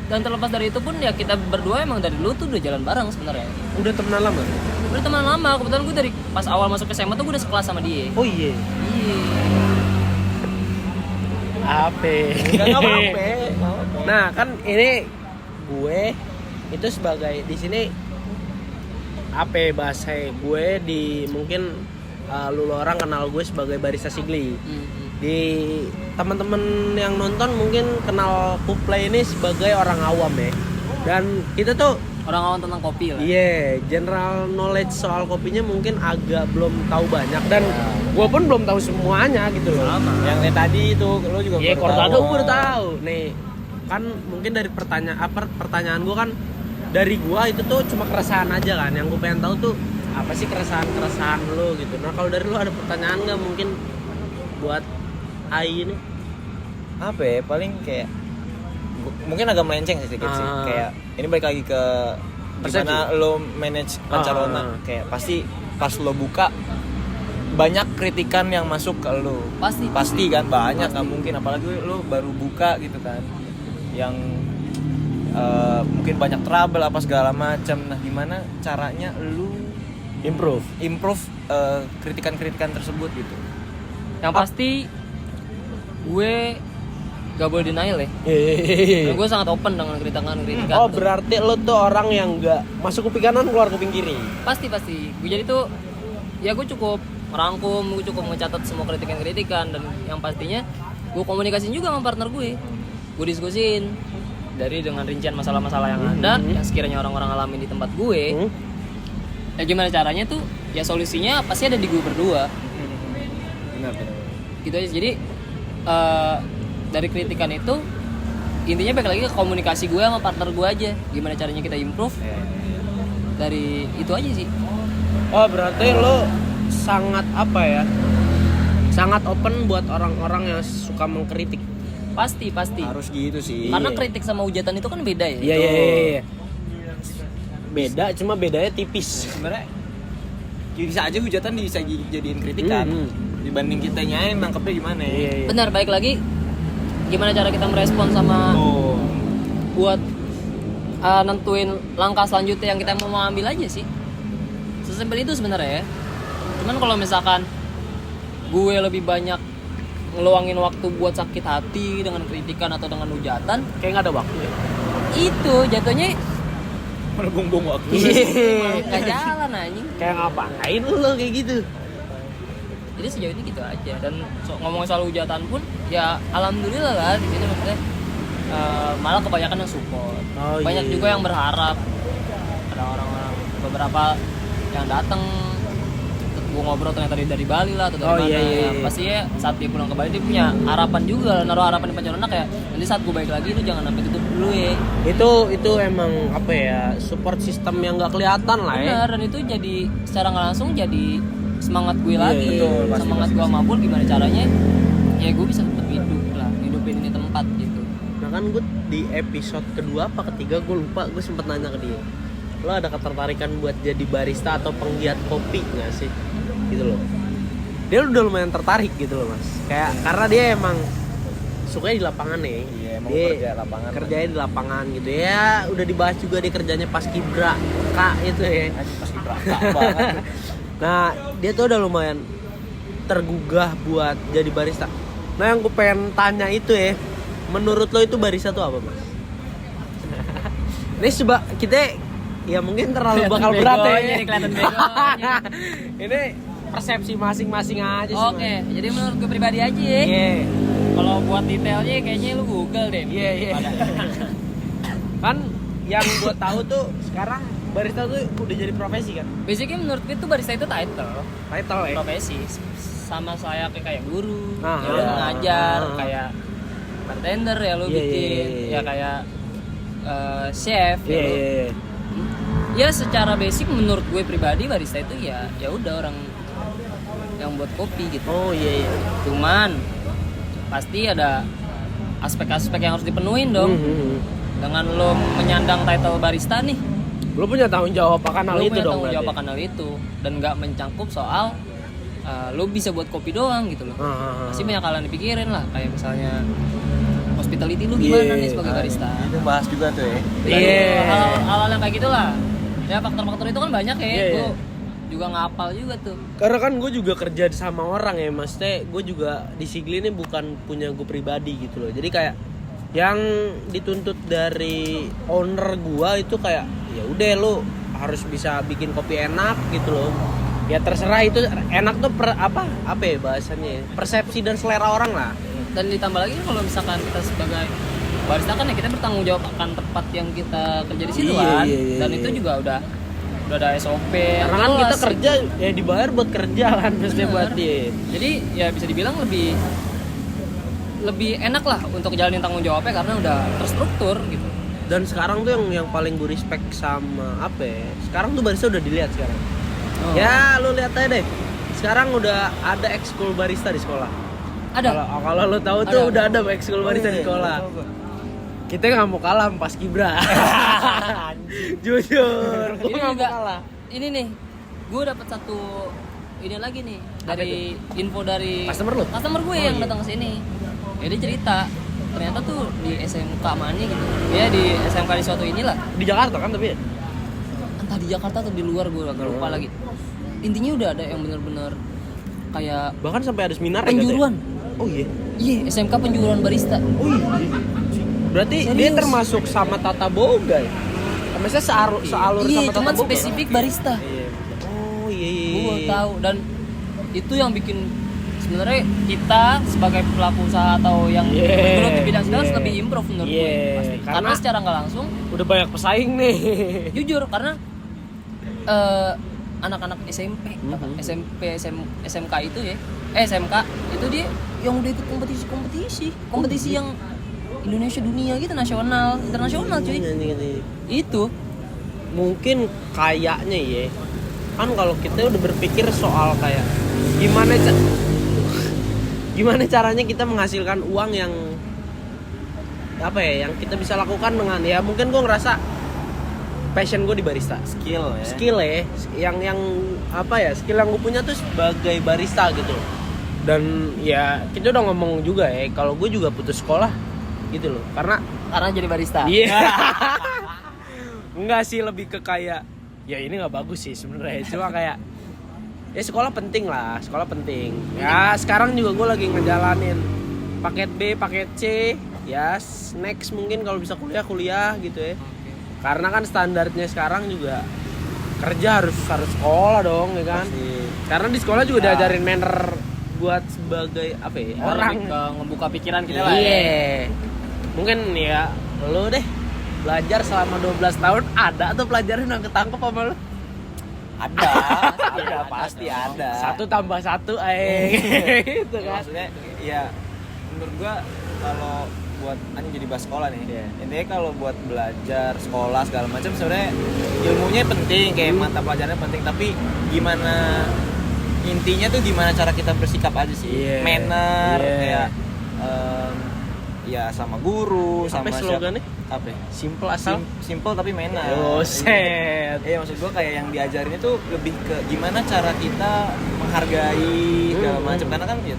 Dan terlepas dari itu pun ya kita berdua emang dari dulu tuh udah jalan bareng sebenarnya. Udah temenan lama? Udah teman lama. Kebetulan gue dari pas awal masuk SMA tuh gue udah sekelas sama dia. Oh iya. Iya. Apa? Enggak apa-apa. Nah kan ini gue itu sebagai di sini apa bahasa gue di mungkin lu orang kenal gue sebagai barista Sigli. Di teman-teman yang nonton mungkin kenal Kuplay ini sebagai orang awam ya. Dan kita tuh Orang awam tentang kopi lah. iya, general knowledge soal kopinya mungkin agak belum tahu banyak dan gue pun belum tahu semuanya gitu loh. Yang kayak tadi itu lo juga Iya, baru Cortado tahu. gue udah tahu. Nih, kan mungkin dari pertanyaan gue kan dari gue itu tuh cuma keresahan aja kan. Yang gue pengen tahu tuh apa sih keresahan lo gitu. Nah, kalau dari lo ada pertanyaan nggak mungkin buat Ai ini? Apa ya, paling kayak mungkin agak melenceng sih sedikit sih. Kayak ini balik lagi ke gimana lo manage Pancarona. Kayak pasti pas lo buka banyak kritikan yang masuk ke lo. Pasti kan banyak, nggak mungkin, apalagi lo baru buka gitu kan, yang mungkin banyak trouble apa segala macam. Nah, gimana caranya lo improve kritikan tersebut gitu? Yang pasti gue gak boleh denial ya. Karena gue sangat open dengan kritikan. Oh, berarti lo tuh orang yang nggak masuk kuping kanan keluar kuping kiri. Pasti. Gue jadi tuh ya gue cukup merangkum, gue cukup mencatat semua kritikan dan yang pastinya gue komunikasiin juga sama partner gue diskusin dari dengan rincian masalah-masalah yang ada yang sekiranya orang-orang alamin di tempat gue. Ya gimana caranya tuh? Ya solusinya pasti ada di gue berdua. Benar. Gitu aja. Jadi dari kritikan itu intinya balik lagi ke komunikasi gue sama partner gue aja. Gimana caranya kita improve? Dari itu aja sih. Oh, berarti lo sangat apa ya? Sangat open buat orang-orang yang suka mengkritik. Pasti. Harus gitu sih. Karena kritik sama hujatan itu kan beda ya. Iya. Beda, cuma bedanya tipis. Sebenarnya bisa aja hujatan bisa jadiin kritikan. Dibanding kita nyain nangkepnya gimana ya. Iya. Benar, balik lagi gimana cara kita merespon sama buat nentuin langkah selanjutnya yang kita mau ambil aja sih. Sesimpel itu sebenarnya ya. Cuman kalau misalkan gue lebih banyak ngeluangin waktu buat sakit hati dengan kritikan atau dengan hujatan, Kayak nggak ada waktu ya. itu jatuhnya Merebung-bung waktu. nggak jalan anjing. Kayak ngapain lu kayak gitu. Jadi sejauh ini gitu aja. Dan ngomongin soal hujatan pun ya alhamdulillah lah di sini maksudnya malah kebanyakan yang support. Oh, Banyak iya. juga yang berharap. Ada orang-orang beberapa yang datang, gue ngobrol ternyata dari Bali lah atau dari mana. Iya. Pasti ya saat dia pulang ke Bali dia punya harapan juga, naruh harapan di Pancarona kayak nanti saat gue balik lagi lu jangan sampai tutup dulu ya. Itu emang apa ya, support system yang nggak kelihatan lah ya. Benar, dan itu jadi secara nggak langsung jadi semangat gue lagi. betul, pasti, Semangat gue sama Bul gimana caranya ya gue bisa tetap hidup lah, hidupin ini tempat gitu. Nah kan gue di episode kedua apa ketiga gue lupa, gue sempet nanya ke dia, lo ada ketertarikan buat jadi barista atau penggiat kopi nggak sih gitu loh. Dia udah lumayan tertarik gitu loh mas, kayak karena dia emang sukanya di lapangan nih. Iya, emang Dia kerja lapangan. kerjanya di lapangan gitu ya. Udah dibahas juga dia kerjanya pas kibra kak itu ya. Pasti berangkat banget. Nah dia tuh udah lumayan tergugah buat jadi barista. Nah yang gue pengen tanya itu ya, menurut lo itu barista tuh apa mas? Ini coba kita ya mungkin terlalu bakal berat ya. Jadi kelihatan begonya. Ini persepsi masing-masing aja sih. Oke, jadi menurut gue pribadi aja ya. Iya. Kalau buat detailnya kayaknya lu Google deh. Iya. Kan yang gue tahu tuh sekarang barista tuh udah jadi profesi kan. Basically menurut gue tuh barista itu title, Ya. profesi. Sama saya kayak guru, Ah, ya lu iya. ngajar, Ah. kayak bartender ya lu Iya, bikin, iya. ya kayak chef ya lu. Iya. Ya secara basic menurut gue pribadi barista itu ya udah orang yang buat kopi gitu. Oh iya. Cuman pasti ada aspek-aspek yang harus dipenuhin dong. Dengan lo menyandang title barista nih, Lo punya tanggung jawab akan hal lo itu punya dong tanggung jawab berarti. akan hal itu dan nggak mencangkup soal lo bisa buat kopi doang gitu loh. Pasti banyak hal yang dipikirin lah, kayak misalnya hospitality lu gimana nih sebagai barista. Itu bahas juga tuh ya. Iya. Hal-hal yang kayak gitulah. Ya faktor-faktor itu kan banyak ya. Iya, Gue juga ngapal juga tuh. Karena kan gue juga kerja sama orang ya, maksudnya gue juga di Sigli ini bukan punya gue pribadi gitu loh. Jadi kayak yang dituntut dari owner gue itu kayak ya udah lo harus bisa bikin kopi enak gitu loh. Ya terserah itu enak tuh apa ya bahasanya ya, persepsi dan selera orang lah. Dan ditambah lagi kalau misalkan kita sebagai barista kan ya kita bertanggung jawab akan tempat yang kita kerja di situ kan. Dan itu juga udah ada SOP. Karena kan kita kerja ya dibayar buat kerja kan, maksudnya buat dia. Jadi ya bisa dibilang lebih enak lah untuk jalanin tanggung jawabnya karena udah terstruktur gitu. Dan sekarang tuh yang paling gue respect sama apa ya, sekarang tuh barista udah dilihat sekarang. Ya lu lihat aja deh, sekarang udah ada ekskul barista di sekolah. Ada. Kalau lu tahu tuh udah ada ekskul barista di sekolah. Kita nggak mau kalah sama pas Kibra. Jujur, gue Ini nggak mau juga kalah. ini nih, gue dapat satu ini lagi nih dari info dari Customer lu? Customer gue yang datang ke sini. Ya dia cerita ternyata tuh di SMK mana gitu. Ya di SMK di suatu inilah. Di Jakarta kan tapi ya? Entah di Jakarta atau di luar gue agak lupa lagi. Intinya udah ada yang bener-bener kayak Bahkan sampai ada seminar penjuruan. katanya. Oh iya. Iya, SMK penjuruan barista. Oh iya. Berarti dia Serius? termasuk sama Tata Boga ya? Maksudnya sealur Iya, sama Tata cuman Boga? spesifik barista. Oh iya. Gue baru tahu, dan itu yang bikin sebenarnya kita sebagai pelaku usaha atau yang bergelut di bidang sales lebih improve menurut gue pasti. Karena secara nggak langsung udah banyak pesaing nih. jujur karena anak-anak SMP, SMK itu ya, SMK itu dia yang udah ikut kompetisi yang Indonesia dunia gitu, nasional, internasional cuy. Itu Mungkin kayaknya ya, kan kalau kita udah berpikir soal kayak gimana caranya kita menghasilkan uang yang apa ya yang kita bisa lakukan dengan ya mungkin gue ngerasa passion gue di barista. Skill ya yang apa ya, skill yang gue punya tuh sebagai barista gitu. Dan ya kita udah ngomong juga ya kalau gue juga putus sekolah gitu loh karena jadi barista. iya enggak sih, lebih ke kayak ya ini nggak bagus sih sebenarnya, cuma kayak ya sekolah penting ya. Sekarang juga gue lagi ngejalanin paket B paket C ya, next mungkin kalau bisa kuliah gitu ya. Karena kan standarnya sekarang juga kerja harus sekolah dong ya kan. Pasti. Karena di sekolah juga diajarin manner buat sebagai apa ya, orang ke ngebuka pikiran kita lah. Iya. Mungkin ya lo deh belajar selama 12 tahun ada tuh pelajaran yang ketangkep apa lo? Ada pasti ada. 1 tambah 1 gitu kan. Maksudnya ya menurut gua kalau buat jadi bahas sekolah nih. Intinya kalau buat belajar sekolah segala macam sebenarnya ilmunya penting, kayak mata pelajarannya penting, tapi gimana intinya tuh gimana cara kita bersikap aja sih. Manner kayak ya sama guru, sama slogannya apa? Simple asal simple tapi manner. Oh, set. Maksud gua kayak yang diajarin itu lebih ke gimana cara kita menghargai segala macam, karena kan ya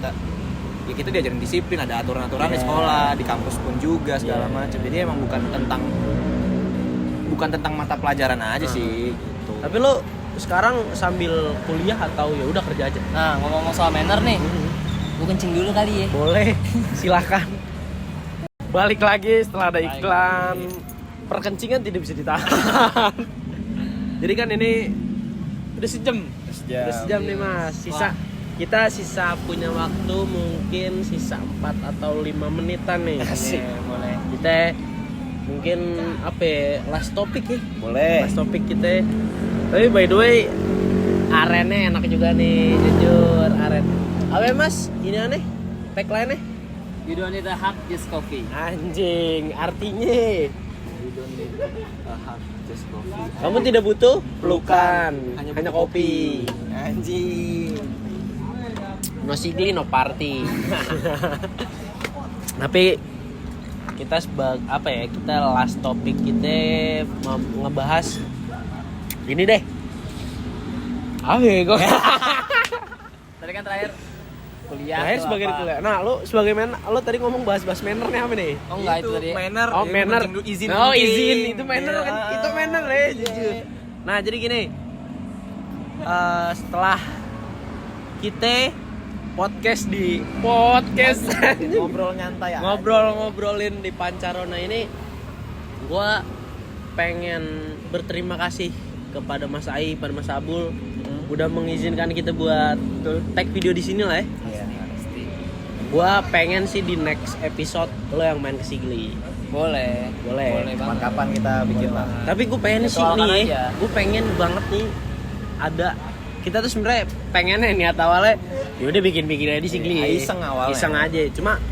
kita diajarin disiplin, ada aturan-aturan di sekolah, di kampus pun juga segala macam. Jadi emang bukan tentang mata pelajaran aja sih gitu. Tapi lo sekarang sambil kuliah atau ya udah kerja aja? Nah, ngomong-ngomong soal manner nih, gue kencing dulu kali ya. Boleh, silakan. Balik lagi setelah ada iklan. Perkencingan tidak bisa ditahan. Jadi kan ini udah sejam. Udah sejam nih Mas. Kita sisa punya waktu mungkin sisa 4 atau 5 menitan nih. Asik. Boleh. Kita mungkin apa ya, last topic ya? Boleh. Last topic kita. Tapi by the way, arennya enak juga nih, jujur aren. Apa ya, Mas? Ini aneh? Tagline-nya? You don't need a hug, just coffee. Anjing, artinya You don't need a hug, just coffee. kamu tidak butuh pelukan, hanya kopi. Anjing. No sigli, no party. Tapi kita apa ya? Kita last topik kita ngebahas ini deh. Apa ya kok? Tadi kan terakhir kuliah. Terakhir sebagai kuliah. Nah, lo sebagai lo tadi ngomong bahas mannernya apa nih? Oh enggak itu tadi. Manner. Oh, manner. Izin. Oh, izin. Itu manner kan. Itu manner ya, jujur. Nah, jadi gini. Setelah kita podcast Ngobrol nyantai ya. ngobrolin di Pancarona ini, gua pengen berterima kasih kepada Mas Ai, pada Mas Abul udah mengizinkan kita buat tag video di sini lah ya. Iya, pasti. Gua pengen sih di next episode lo yang main ke Sigli. Boleh banget. Kapan kita bikin lah. Tapi gue pengen sih Soalkan nih, aja. gue pengen banget nih ada, kita tuh sebenarnya pengennya niat awalnya yaudah bikin aja di Sigli. Iseng awalnya. Iseng aja, cuma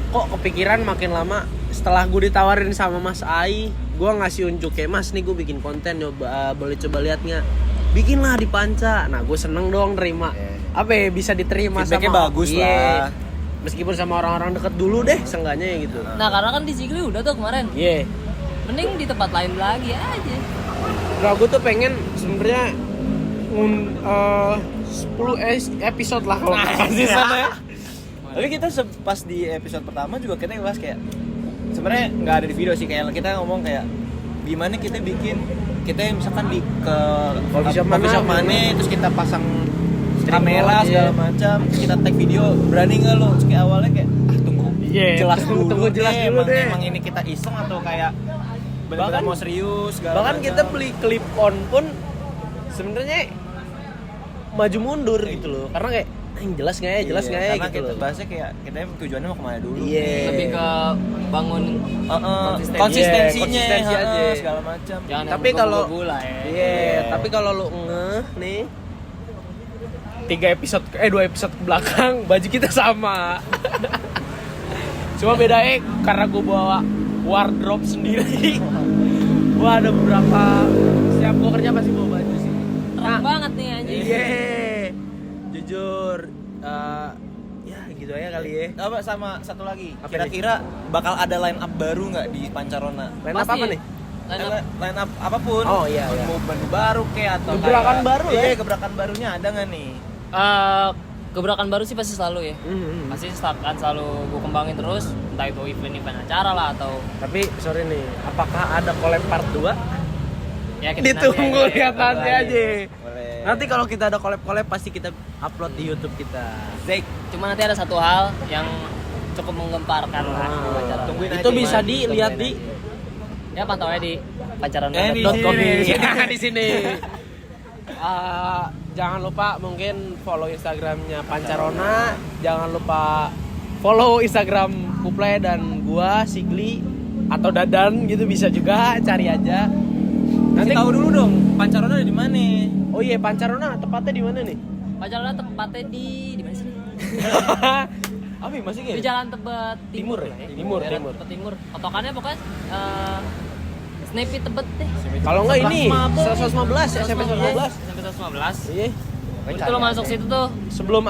kok kepikiran makin lama setelah gue ditawarin sama Mas Ai, gue ngasih unjuk kayak Mas nih gue bikin konten, boleh coba lihat nggak? Bikin lah di Panca. Nah gue seneng dong terima. Apa ya, bisa diterima feedbacknya sama bagus lah. Meskipun sama orang-orang deket dulu deh, seenggaknya ya gitu. Nah, karena kan di Sigli udah tuh kemarin. Iya. Mending di tempat lain lagi aja. Nah, gue tuh pengen sebenarnya 10 episode lah kalau di sana ya. Tapi kita pas di episode pertama juga kita bahas kayak sebenarnya nggak ada di video sih, kayak kita ngomong kayak gimana kita bikin, kita misalkan di ke Coffee shop mana, terus kita pasang kamera segala macam, terus kita tag video, berani nggak lo? Terus kayak awalnya kayak tunggu jelas dulu deh, emang ini kita iseng atau kayak benar-benar mau serius segala bahkan macam. kita beli clip on pun sebenarnya maju mundur gitu loh, karena kayak jelas nggak ya karena gitu kita loh. bahasnya kayak kita tujuannya mau kemana dulu. Lebih ke bangun konsistensinya konsistensi aja. segala macam. Jangan Tapi kalau- gula ya. Tapi kalau lu ngeh nih 2 episode ke belakang baju kita sama. Cuma bedanya karena gue bawa wardrobe sendiri. Gua ada beberapa, setiap gue kerja pasti bawa baju sih. Terang banget nih anjing. Jujur, ya gitu aja kali ya. Apa sama satu lagi? Apa Kira-kira bakal ada line up baru nggak di Pancarona? Line up Pasti. apa nih? Line up Line up apapun. Oh, iya, iya. Mau menu baru kayak atau Gebrakan kayak- baru ya? Iya, gebrakan barunya ada nggak nih? gebrakan baru sih pasti selalu ya. Pasti akan selalu gue kembangin terus, entah itu event acara lah atau Tapi sorry nih, apakah ada collab part 2? ya Ditunggu nanti aja. lihat nanti aja. Boleh. Nanti kalau kita ada collab-collab pasti kita upload di YouTube kita. Zek, Cuma nanti ada satu hal yang cukup menggemparkan lah di acara. Tungguin Itu aja, bisa Mas. dilihat di Ya pantau aja di pacaran di .com sini. di sini. Jangan lupa mungkin follow Instagramnya Pancarona. Jangan lupa follow Instagram Kuplay dan gua Sigli atau Dadan gitu bisa juga, cari aja. Nanti tahu dulu dong, Pancarona ada di mana? Oh iya, Pancarona tepatnya di mana nih? Pacaran tempatnya di mana sih? Abi masih Di gitu? Jalan Tebet Timur Timur, ya? lah Timur, Daerah timur. Tebet Timur. Potokannya pokoknya Snappy Tebet deh. Kalau enggak ini 115 SMP 115. Sampai 115. Iya. Itu lo masuk situ tuh. Sebelum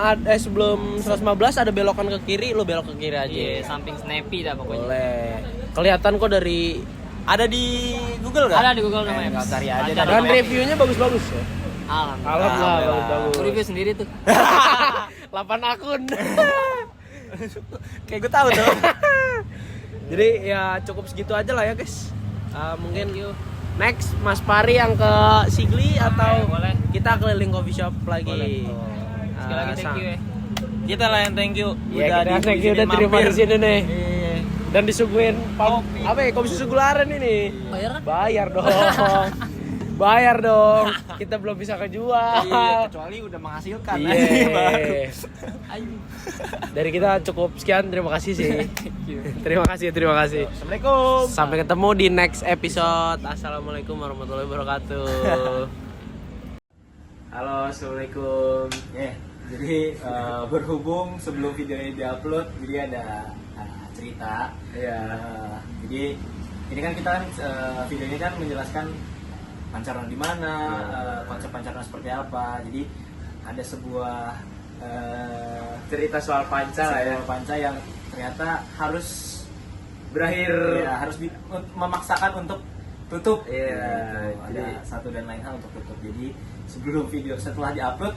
115 ada belokan ke kiri, lo belok ke kiri aja. Iya, samping Snappy dah pokoknya. Boleh. Kelihatan kok dari Ada di Google nggak? Ada di Google namanya. Nggak, cari aja. Pacaran dan Snappy. reviewnya bagus-bagus ya. Alhamdulillah. Alhamdulillah, bagus. Gue review sendiri tuh. 8 akun. Kayak gue tahu tuh. Jadi ya cukup segitu aja lah ya guys. Mungkin Thank you. next Mas Pari yang ke Sigli atau boleh. kita keliling coffee shop lagi. Boleh. Sekali lagi thank you ya. Kita lah yang thank you. Iya, kita thank you udah terima di sini nih. Dan disuguhin apa ya, kopi susu gularen ini. Bayar kan? Bayar dong. Bayar dong. Kita belum bisa kejual. Iya, kecuali udah menghasilkan. Iya. Bagus. Ayo. Dari kita cukup sekian, terima kasih sih. Terima kasih. Assalamualaikum. Sampai ketemu di next episode. Assalamualaikum warahmatullahi wabarakatuh. Halo, assalamualaikum. Jadi berhubung sebelum video ini diupload, jadi ada cerita. Iya. Jadi ini kan kita video ini kan menjelaskan Pancarona di mana, konsep Pancarona seperti apa. Jadi ada sebuah Cerita soal panca lah ya. sebuah panca yang ternyata harus Berakhir. ya, harus memaksakan untuk tutup. Iya, Gitu. Ada jadi- satu dan lain hal untuk tutup. Jadi sebelum video setelah diupload,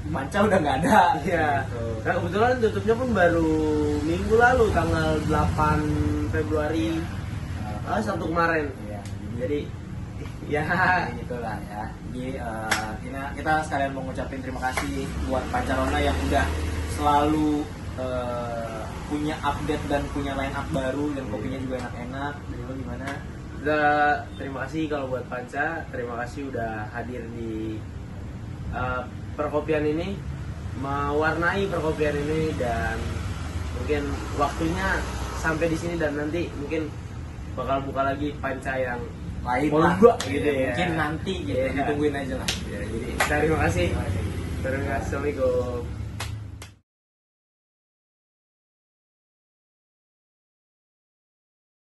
panca udah nggak ada. Iya. Gitu. Nah, kebetulan tutupnya pun baru minggu lalu tanggal 8 Februari. Sabtu kemarin. Iya. Jadi ya Jadi gitulah ya. Jadi kita sekalian mau ngucapin terima kasih buat Pancarona yang udah selalu punya update dan punya line up baru dan kopinya juga enak-enak. Jadi lo gimana? terima kasih kalau buat Panca, terima kasih udah hadir di perkopian ini, mewarnai perkopian ini, dan mungkin waktunya sampai di sini dan nanti mungkin bakal buka lagi Panca yang Lain volume lah, 2 gitu ya. Mungkin nanti gitu, Iya. ditungguin aja lah. Ya, jadi terima kasih. Terima kasih. Assalamualaikum.